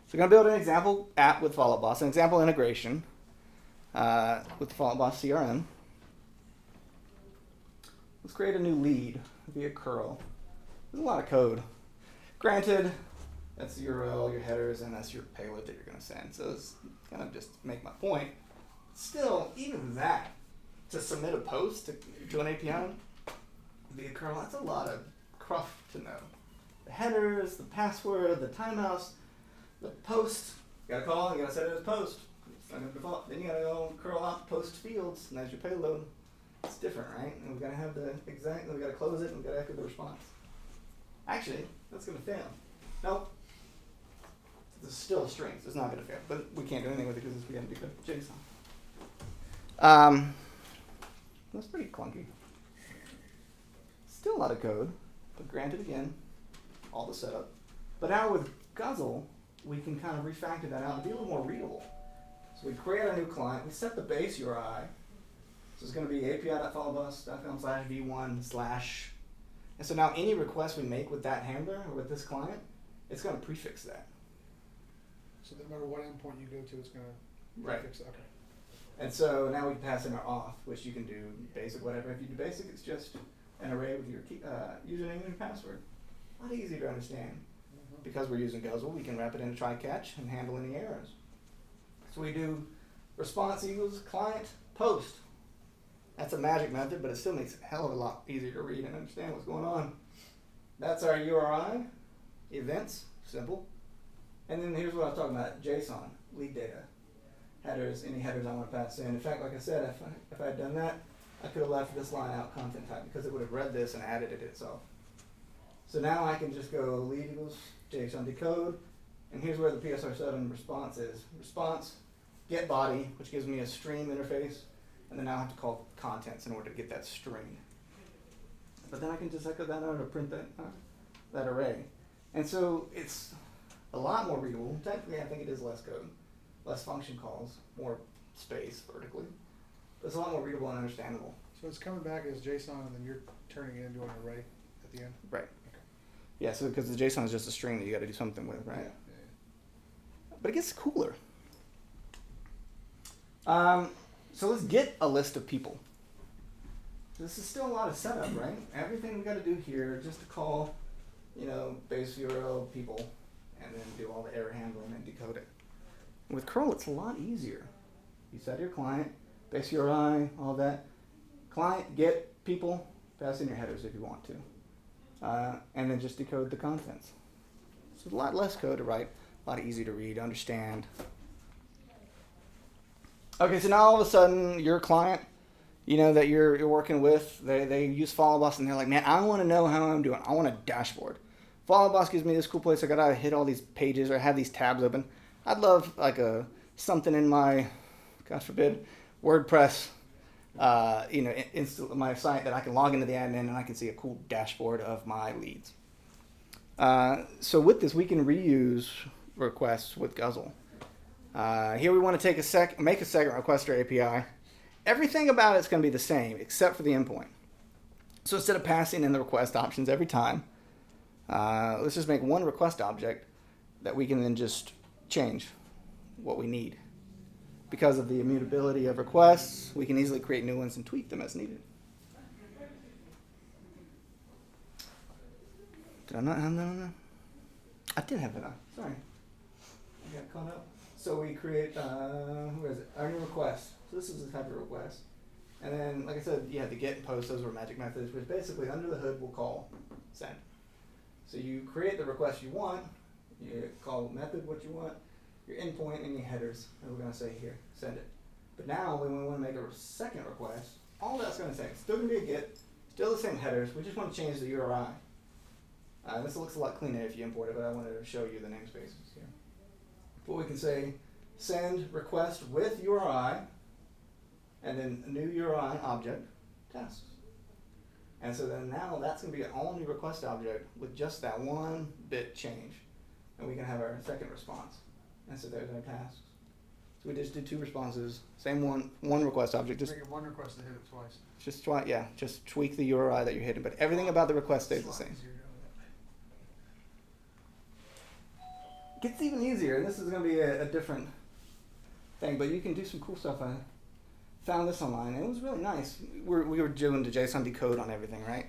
So we're going to build an example app with Follow Boss, an example integration with the Follow Boss CRM. Let's create a new lead via curl. There's a lot of code. Granted, that's the URL, your headers, and that's your payload that you're going to send. So it's kind of just make my point. Still, even that, to submit a post to an API via curl, that's a lot of cruft to know. The headers, the password, the timeouts, the post. You gotta call, you gotta set it as post. It's not gonna default. Then you gotta go curl out post fields, and that's your payload. It's different, right? And we gotta have we gotta close it, and we gotta echo the response. Actually, that's gonna fail. Nope. This is still a string, so it's not gonna fail. But we can't do anything with it because we gotta do the JSON. That's pretty clunky. Still a lot of code, but granted again, all the setup. But now with Guzzle, we can kind of refactor that out and be a little more readable. So we create a new client, we set the base URI. So it's going to be api.followbus.com/v1/. And so now any request we make with that handler or with this client, it's going to prefix that. So no matter what endpoint you go to, it's going to Right. fix it. Okay. And so now we pass in our auth, which you can do basic, whatever. If you do basic, it's just an array with your username and password. A lot easier to understand. Because we're using Guzzle, we can wrap it in a try-catch and handle any errors. So we do response equals client post. That's a magic method, but it still makes it a hell of a lot easier to read and understand what's going on. That's our URI, events, simple. And then here's what I was talking about, JSON, lead data. Headers, any headers I want to pass in. In fact, like I said, if I had done that, I could have left this line out content type because it would have read this and added it itself. So now I can just go lead equals JSON decode, and here's where the PSR7 response is. Response, get body, which gives me a stream interface, and then now I have to call contents in order to get that string. But then I can just echo that out or print that array. And so it's a lot more readable. Technically, I think it is less code, less function calls, more space vertically. But it's a lot more readable and understandable. So it's coming back as JSON, and then you're turning it into an array at the end? Right. Yeah, so because the JSON is just a string that you got to do something with, right? Yeah. But it gets cooler. So let's get a list of people. This is still a lot of setup, right? Everything we got to do here just to call, base URL people, and then do all the error handling and decode it. With curl, it's a lot easier. You set your client, base URI, all that. Client, get people, pass in your headers if you want to. And then just decode the contents. So a lot less code to write, a lot easier to read, understand. Okay, so now all of a sudden your client, that you're working with, they use Follow Boss and they're like, man, I want to know how I'm doing. I want a dashboard. Follow Boss gives me this cool place. I gotta hit all these pages or have these tabs open. I'd love like something in my, God forbid, WordPress. My site that I can log into the admin and I can see a cool dashboard of my leads. So with this, we can reuse requests with Guzzle. Here we want to make a second request to our API. Everything about it's going to be the same except for the endpoint. So instead of passing in the request options every time, let's just make one request object that we can then just change what we need. Because of the immutability of requests, we can easily create new ones and tweak them as needed. Did I not have that on there? I did have it on. Sorry. I got caught up. So we create, where is it? Our new request. So this is the type of request. And then, like I said, you had the get and post. Those were magic methods, which basically under the hood we'll call send. So you create the request you want. You call method what you want. Your endpoint and your headers, and we're going to say here, send it. But now when we want to make a second request, all that's going to say, still going to be a get, still the same headers, we just want to change the URI. This looks a lot cleaner if you import it, but I wanted to show you the namespaces here. But we can say send request with URI, and then a new URI object, tasks. And so then now that's going to be an all new request object with just that one bit change. and we can have our second response. And so there's our tasks. So we just did 2 responses, same one request object, just Make it one request and hit it twice. just tweak the URI that you're hitting, but everything about the request stays the It's a lot same. easier doing that. Gets even easier, and this is going to be a different thing, but you can do some cool stuff. I found this online, and it was really nice. We were doing the JSON decode on everything, right?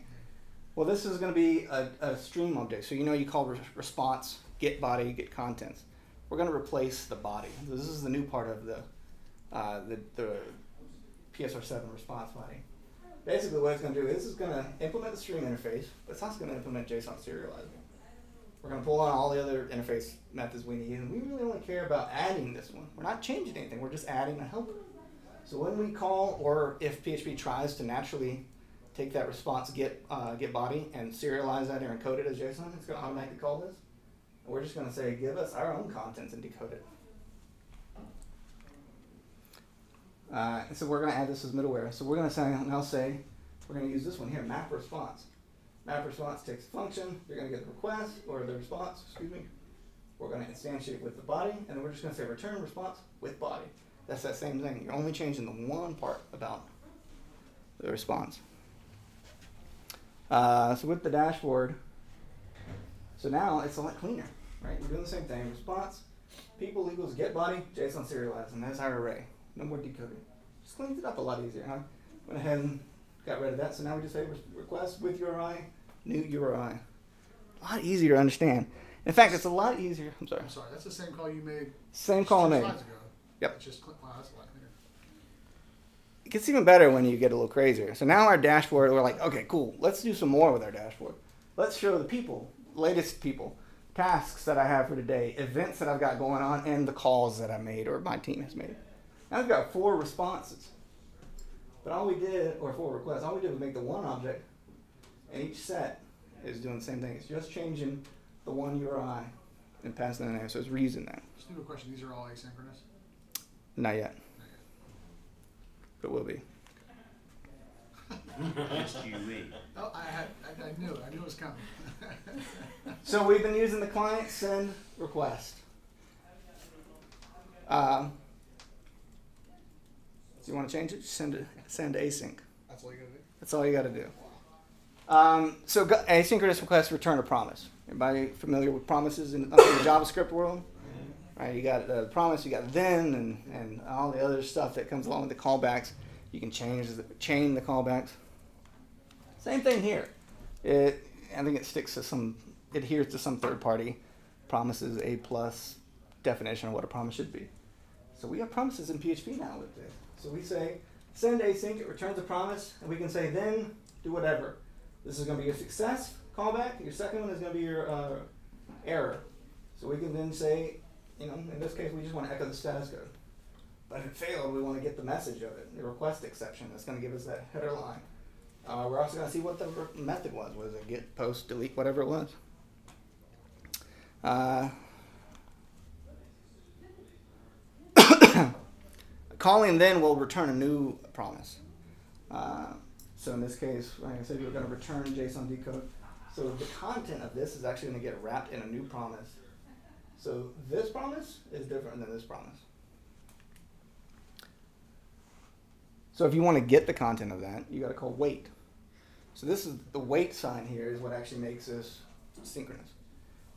Well, this is going to be a stream object. So you call response, get body, get contents. We're going to replace the body. This is the new part of the PSR7 response body. Basically, what it's going to do is it's going to implement the stream interface, but it's also going to implement JSON serializer. We're going to pull on all the other interface methods we need, and we really only care about adding this one. We're not changing anything. We're just adding a helper. So when we call, or if PHP tries to naturally take that response get body and serialize that or encode it as JSON, it's going to automatically call this. And we're just going to say, give us our own contents and decode it. And so we're going to add this as middleware. So we're going to say we're going to use this one here, map response. Map response takes a function. You're going to get the request or the response, We're going to instantiate with the body, and then we're just going to say return response with body. That's that same thing. You're only changing the one part about the response. So with the dashboard, so now it's a lot cleaner, right? We're doing the same thing. Response, people equals get body, JSON serialized, and that's our array. No more decoding. Just cleans it up a lot easier, huh? Went ahead and got rid of that. So now we just say request with URI, new URI. A lot easier to understand. In fact, it's a lot easier. I'm sorry. I'm sorry, that's the same call you made. Same call I made. 2 slides ago. Yep. It's just, wow, that's a lot cleaner. It gets even better when you get a little crazier. So now our dashboard, we're like, okay, cool. Let's do some more with our dashboard. Let's show the people, latest people, tasks that I have for today, events that I've got going on, and the calls that I made or my team has made. Now we've got 4 responses. But all we did, or 4 requests, all we did was make the one object, and each set is doing the same thing. It's just changing the one URI and passing it in there. So it's reusing that. Stupid question, these are all asynchronous? Not yet. But will be. SQE. Oh, I knew it. I knew it was coming. So we've been using the client send request. Do you want to change it? Send async. That's all you gotta do? That's all you got to do. So asynchronous request return a promise. Everybody familiar with promises in the JavaScript world? Right, you got the promise, you got then, and all the other stuff that comes along with the callbacks. You can chain the callbacks. Same thing here. I think it adheres to some third-party promises A+ definition of what a promise should be. So we have promises in PHP now with this. So we say send async, it returns a promise, and we can say then do whatever. This is going to be your success callback. Your second one is going to be your error. So we can then say, in this case, we just want to echo the status code. But if it failed, we want to get the message of it, the request exception. That's going to give us that header line. We're also going to see what the method was. Was it get, post, delete, whatever it was? Calling then will return a new promise. So in this case, like I said, we're going to return JSON decode. So the content of this is actually going to get wrapped in a new promise. So this promise is different than this promise. So if you want to get the content of that, you got to call wait. So this is the wait sign here is what actually makes this synchronous.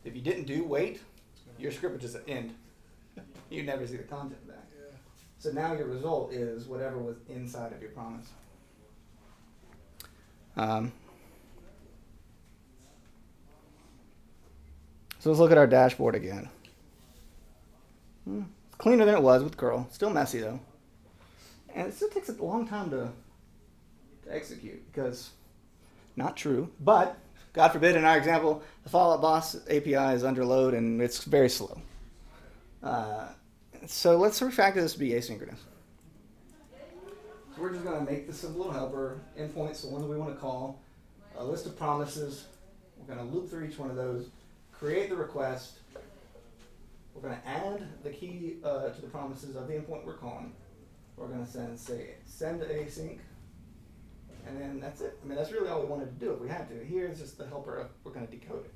If you didn't do wait, your script would just end. You never see the content back. Yeah. So now your result is whatever was inside of your promise. So let's look at our dashboard again. It's cleaner than it was with curl. Still messy though. And it still takes a long time to execute because not true. But God forbid in our example, the follow-up boss API is under load and it's very slow. So let's refactor this to be asynchronous. So we're just going to make this a little helper, endpoints, the ones we want to call, a list of promises. We're going to loop through each one of those, create the request. We're going to add the key to the promises of the endpoint we're calling. We're going to send async, and then that's it. I mean, that's really all we wanted to do if we had to. Here's just the helper. We're going to decode it.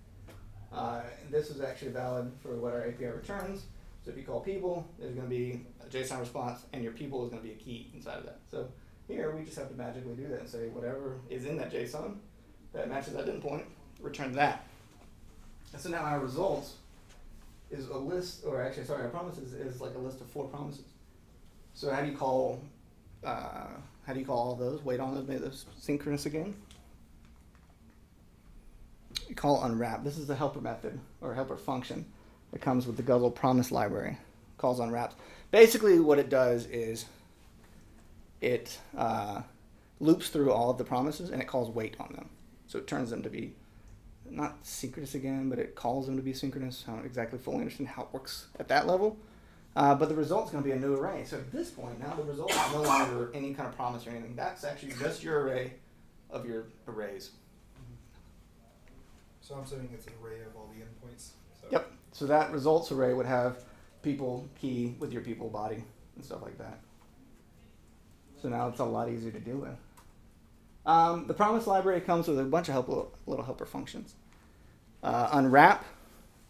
And this is actually valid for what our API returns. So if you call people, there's going to be a JSON response, and your people is going to be a key inside of that. So here we just have to magically do that and say whatever is in that JSON that matches that endpoint, return that. And so now our results is a list, or actually, sorry, our promises is like a list of 4 promises. So how do you call all those? Wait on those, make those synchronous again. You call unwrap. This is the helper method or helper function that comes with the Guzzle promise library. Calls unwraps. Basically, what it does is it loops through all of the promises and it calls wait on them. So it turns them to be not synchronous again, but it calls them to be synchronous. I don't exactly fully understand how it works at that level. But the result's going to be a new array. So at this point, now the result is no longer any kind of promise or anything. That's actually just your array of your arrays. So I'm assuming it's an array of all the endpoints. So. Yep. So that results array would have people key with your people body and stuff like that. So now it's a lot easier to deal with. The promise library comes with a bunch of little helper functions. Unwrap.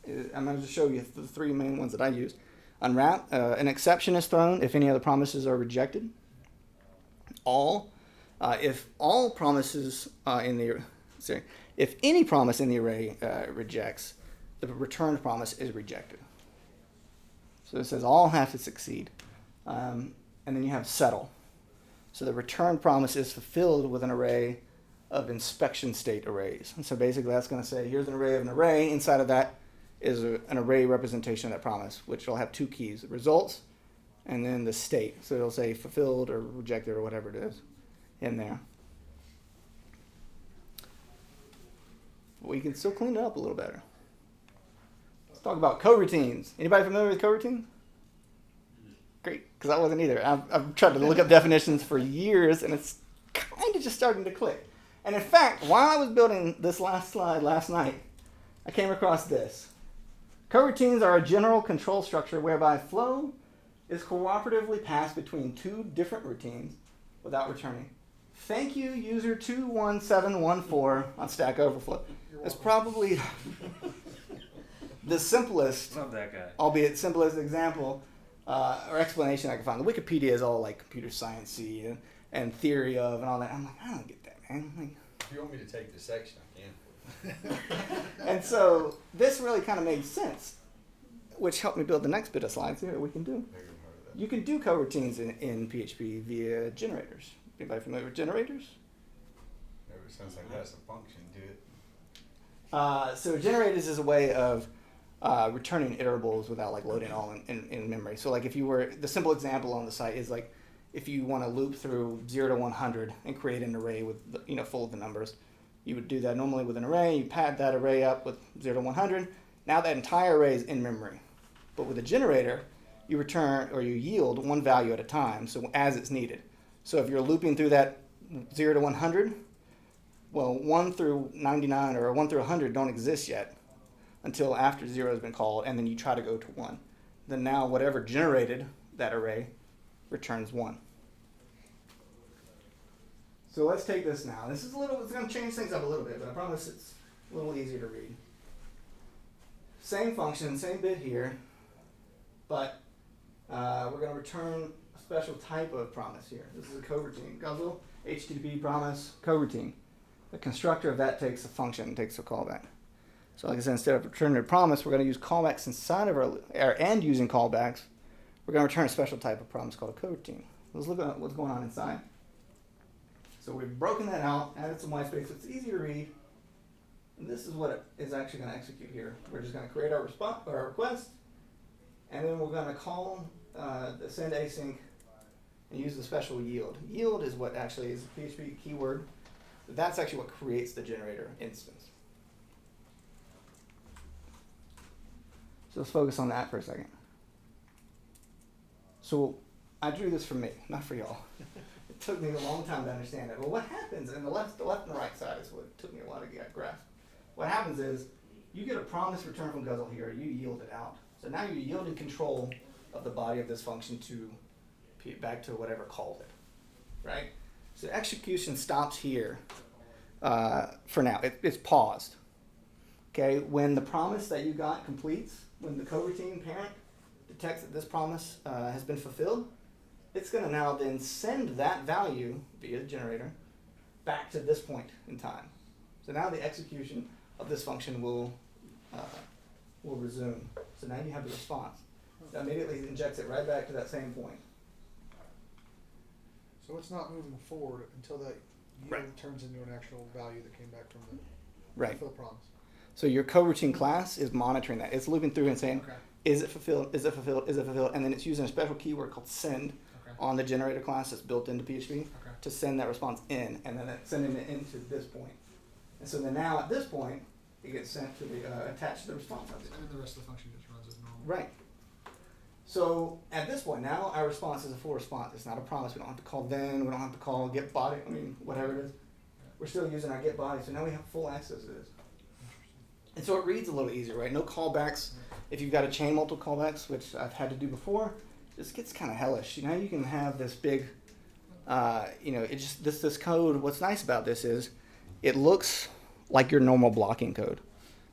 I'm going to just show you the 3 main ones that I use. Unwrap. An exception is thrown if any other promises are rejected. All. If all promises if any promise in the array rejects, the returned promise is rejected. So it says all have to succeed. And then you have settle. So the return promise is fulfilled with an array of inspection state arrays. And so basically that's going to say here's an array of an array. Inside of that is an array representation of that promise, which will have 2 keys, the results and then the state. So it'll say fulfilled or rejected or whatever it is in there. But we can still clean it up a little better. Let's talk about coroutines. Anybody familiar with coroutines? Great, because I wasn't either. I've tried to look up definitions for years, and it's kind of just starting to click. And in fact, while I was building this last slide last night, I came across this. Coroutines are a general control structure whereby flow is cooperatively passed between 2 different routines without returning. Thank you, user 21714 on Stack Overflow. That's probably the simplest, Love that guy. albeit simplest example or explanation I can find. The Wikipedia is all like computer science-y and theory of and all that. I'm like, I don't get that, man. Like, If you want me to take this section, I can. and so this really kind of made sense, which helped me build the next bit of slides here that we can do. Never even heard of that. You can do coroutines in PHP via generators. Anybody familiar with generators? Never sounds like that's a function. Do it. So generators is a way of returning iterables without like loading all in memory. So like if you were, the simple example on the site is like if you want to loop through 0 to 100 and create an array with full of the numbers, you would do that normally with an array. You pad that array up with 0 to 100. Now that entire array is in memory. But with a generator, you return or you yield one value at a time, so as it's needed. So if you're looping through that 0 to 100, well, 1 through 99 or 1 through 100 don't exist yet until after 0 has been called, and then you try to go to 1. Then now whatever generated that array returns 1. So let's take this now. This is it's going to change things up a little bit, but I promise it's a little easier to read. Same function, same bit here, but we're going to return a special type of promise here. This is a coroutine. Guzzle, HTTP promise, coroutine. The constructor of that takes a function, takes a callback. So like I said, instead of returning a promise, we're going to use callbacks inside of and using callbacks, we're going to return a special type of promise called a coroutine. Let's look at what's going on inside. So we've broken that out, added some white space so it's easy to read. And this is what it is actually going to execute here. We're just going to create our request, and then we're going to call the send async and use the special yield. Yield is what actually is a PHP keyword. That's actually what creates the generator instance. So let's focus on that for a second. So I drew this for me, not for y'all. It took me a long time to understand it. Well, what happens, and the left and the right side is what took me a while to grasp. What happens is you get a promise return from Guzzle here, you yield it out. So now you're yielding control of the body of this function back to whatever called it, right? So execution stops here for now. It's paused. Okay, when the promise that you got completes, when the coroutine parent detects that this promise has been fulfilled, it's going to now then send that value via the generator back to this point in time. So now the execution of this function will resume. So now you have the response. That immediately injects it right back to that same point. So it's not moving forward until that yield Right. turns into an actual value that came back from the Right. fulfill promise. So your coroutine class is monitoring that. It's looping through and saying, Okay. is it fulfilled, is it fulfilled, is it fulfilled? And then it's using a special keyword called send Okay. on the generator class that's built into PHP Okay. to send that response in, and then it's sending it into this point. And so then now at this point, it gets sent to the, attached to the response object. And then the rest of the function just runs as normal. Right. So at this point now, our response is a full response. It's not a promise. We don't have to call then. We don't have to call get body. I mean, whatever it is. We're still using our get body. So now we have full access to this. And so it reads a little easier, right? No callbacks. If you've got to chain multiple callbacks, which I've had to do before, this gets kind of hellish. Now you can have this big, it just this code. What's nice about this is, it looks like your normal blocking code.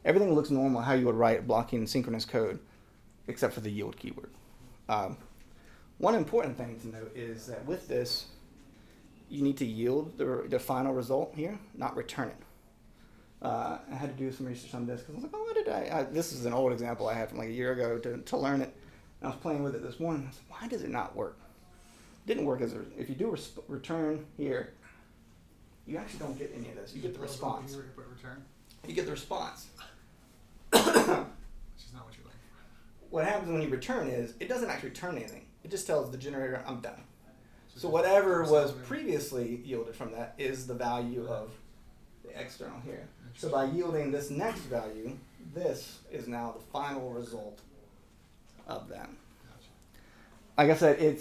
Everything looks normal how you would write blocking synchronous code, except for the yield keyword. One important thing to note is that with this, you need to yield the final result here, not return it. I had to do some research on this because I was like, oh, what did this is an old example I had from like a year ago to learn it. And I was playing with it this morning. I was like, why does it not work? It didn't work if you do return here, you actually don't get any of this. You get the response. You put return, You get the response. which is not what you're like. What happens when you return is, it doesn't actually return anything. It just tells the generator, I'm done. So whatever was previously yielded from that is the value of the external here. So by yielding this next value, this is now the final result of that. Like I said,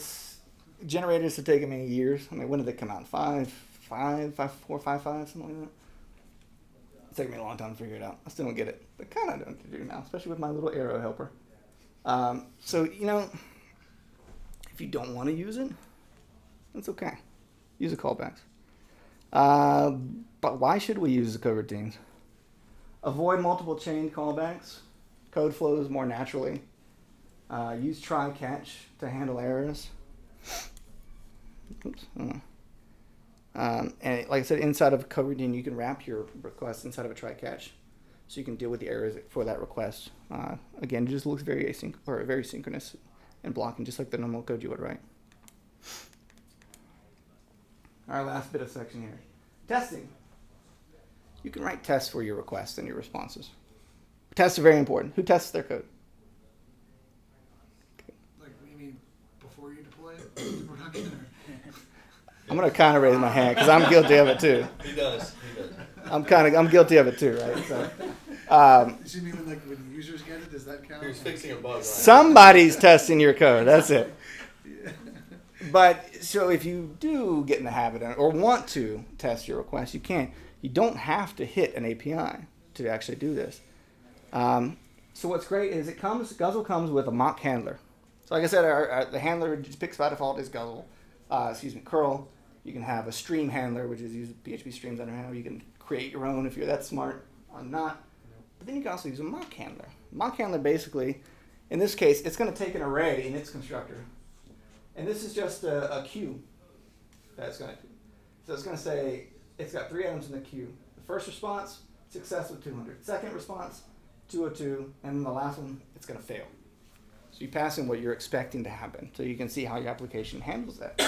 generators have taken many years. I mean, when did they come out? 4, 5, 5, something like that. It's taken me a long time to figure it out. I still don't get it, but kind of know what to do now, especially with my little arrow helper. So, if you don't want to use it, that's okay. Use the callbacks. But why should we use the coroutines? Avoid multiple chain callbacks. Code flows more naturally. Use try catch to handle errors. Oops. And like I said, inside of a coroutine, you can wrap your request inside of a try catch, so you can deal with the errors for that request. Again, it just looks very very synchronous and blocking, just like the normal code you would write. Our last bit of section here. Testing. You can write tests for your requests and your responses. Tests are very important. Who tests their code? Like, you mean before you deploy it to production? I'm gonna kind of raise my hand because I'm guilty of it too. He does. I'm guilty of it too, right? So, You mean when users get it? Does that count? He was fixing a bug, right? somebody's testing your code. That's it. But so if you do get in the habit or want to test your request, you can. You don't have to hit an API to actually do this. So what's great is Guzzle comes with a mock handler. So like I said, the handler just picks by default is Guzzle. Curl. You can have a stream handler, which is use PHP streams under handler. You can create your own if you're that smart. I'm not. But then you can also use a mock handler. Mock handler basically, in this case, it's going to take an array in its constructor. And this is just a queue that it's going to do. So it's going to say it's got 3 items in the queue. The first response, success with 200. Second response, 202. And then the last one, it's going to fail. So you pass in what you're expecting to happen. So you can see how your application handles that.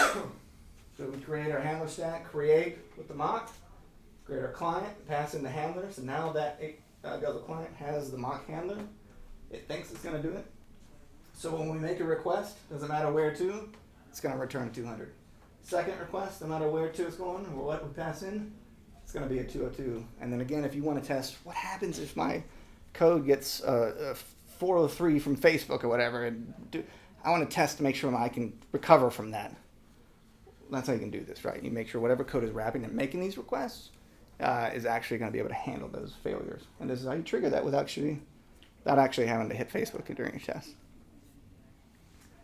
So we create our handler stack, create with the mock, create our client, pass in the handler. So now that Guzzle client has the mock handler, it thinks it's going to do it. So when we make a request, doesn't matter where to, it's going to return 200. Second request, no matter where to it's going or what we pass in, it's going to be a 202. And then again, if you want to test what happens if my code gets 403 from Facebook or whatever, and I want to test to make sure I can recover from that. That's how you can do this, right? You make sure whatever code is wrapping and making these requests is actually going to be able to handle those failures. And this is how you trigger that without actually having to hit Facebook during your test.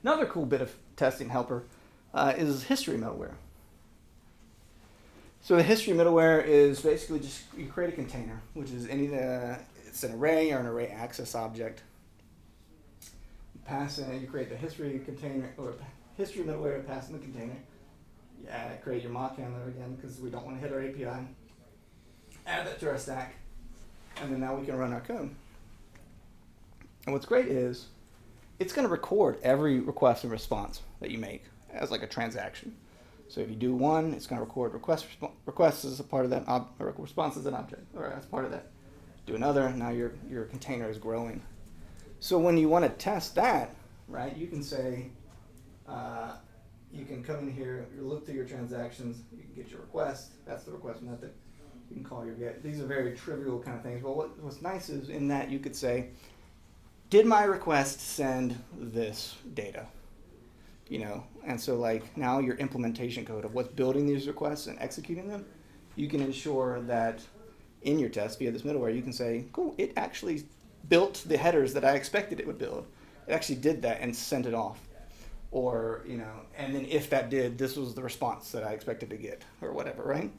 Another cool bit of testing helper is history middleware. So the history middleware is basically just you create a container, which is it's an array or an array access object. You pass in, you create the history container or history middleware, pass in the container. Yeah, create your mock handler again because we don't want to hit our API. Add that to our stack, and then now we can run our code. And what's great is it's going to record every request and response that you make as like a transaction. So if you do one, it's going to record requests as a part of that, or response as an object, or as part of that. Do another, now your container is growing. So when you want to test that, right, you can say, you can come in here, you look through your transactions, you can get your request, that's the request method. You can call your get. These are very trivial kind of things, but what's nice is in that you could say, did my request send this data? You know, and so like now your implementation code of what's building these requests and executing them, you can ensure that in your test via this middleware, you can say, cool, it actually built the headers that I expected it would build. It actually did that and sent it off. Or, you know, and then if that did, this was the response that I expected to get, or whatever, right?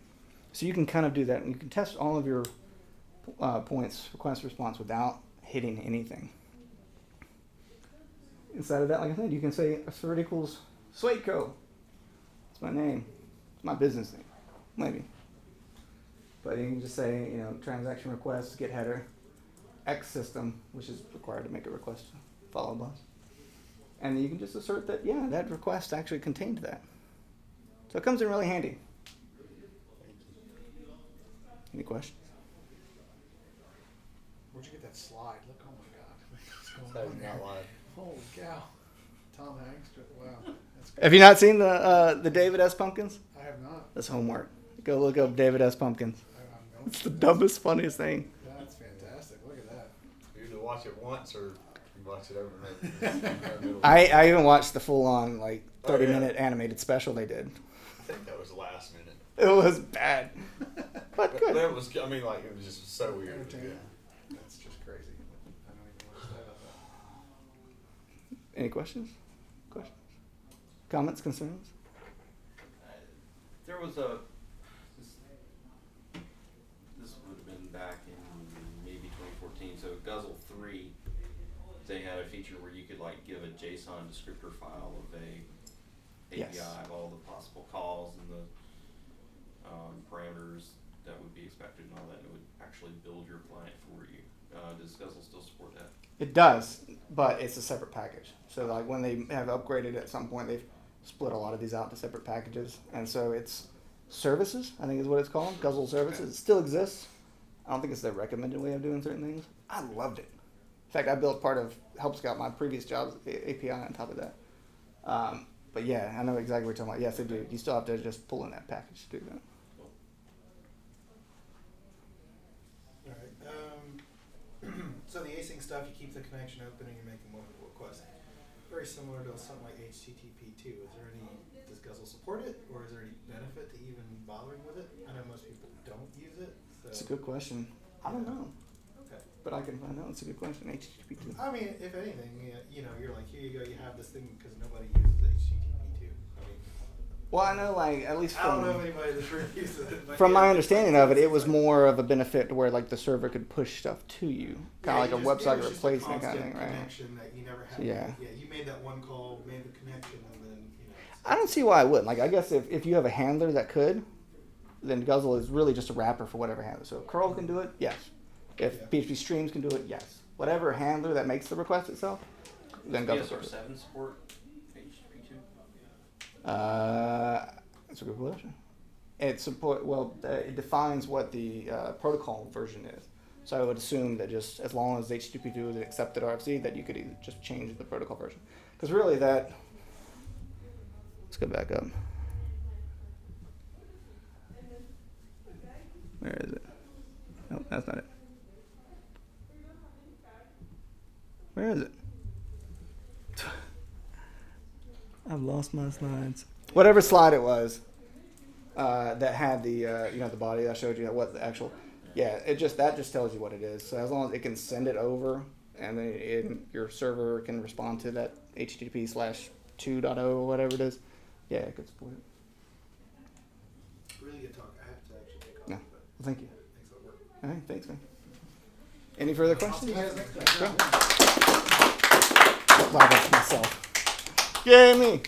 So you can kind of do that, and you can test all of your points, request response, without hitting anything. Inside of that, like I said, you can say assert equals Swadeco. It's my name. It's my business name, maybe. But you can just say, you know, transaction request, get header, X system, which is required to make a request follow bus. And then you can just assert that, yeah, that request actually contained that. So it comes in really handy. Any questions? Where'd you get that slide? Look, oh my God. That is not live. Holy cow. Tom Hanks, wow. That's good. Have you not seen the David S. Pumpkins? I have not. That's homework. Go look up David S. Pumpkins. I'm going It's the to. dumbest, funniest thing. That's fantastic. Look at that. You either watch it once or you watch it over and over. I even watched the full-on, like, Oh, yeah. 30-minute animated special they did. I think that was last minute. It was bad, but good. But it was, I mean, like, it was just so weird. Entertaining. That's just crazy. I don't even know what to say about that. Any questions? Questions? Comments, concerns? There was this would have been back in maybe 2014, so Guzzle 3, they had a feature where you could like give a JSON descriptor file of a API Yes. of all the possible calls and the parameters that would be expected and all that, and it would actually build your client for you. Does Guzzle still support that? It does, but it's a separate package. So like when they have upgraded at some point, they've split a lot of these out to separate packages. And so it's services, I think is what it's called, Guzzle services. It still exists. I don't think it's their recommended way of doing certain things. I loved it. In fact, I built part of Help Scout, my previous job's API on top of that. But yeah, I know exactly what you're talking about. Yes, they do. You still have to just pull in that package to do that. Alright, so the async stuff, you keep the connection open and you're making multiple requests. Very similar to something like HTTP2. Does Guzzle support it, or is there any benefit to even bothering with it? I know most people don't use it. So. It's a good question. I don't know, Okay. but I can find out. It's a good question. HTTP2. I mean, if anything, you know, you're like, here you go, you have this thing because nobody uses HTTP2. I mean, Well, I know, like, at least I don't know from, of anybody that's really uses it. But from yeah, my understanding of it, it was it's like- more of a benefit to where, like, the server could push stuff to you. Kind of Yeah, like you a just- it website was just a replacement kind of constant thing, right? Connection that you never had. Yeah. Yeah, you made that one call, made the connection, and then you know. I don't see why I wouldn't. Like, I guess if you have a handler that could, then Guzzle is really just a wrapper for whatever handler. So if curl can do it, yes. If Yeah. PHP streams can do it, yes. Whatever handler that makes the request itself, then Guzzle does it. PSR7 support HTTP2? That's a good question. It it defines what the protocol version is. So I would assume that just as long as HTTP2 is an accepted RFC, that you could either just change the protocol version. Because really that, let's go back up. Where is it? No, that's not it. Where is it? I've lost my slides. Whatever slide it was that had the the body I showed you, what the actual, that just tells you what it is. So as long as it can send it over, and then your server can respond to that HTTP/2.0 or whatever it is, it could support it. Really good talk. I have to actually take off. No. But Thank you. thanks for the work. All right, thanks, man. Any further I'll see questions? you guys next time. Clap it for myself. Yay, me.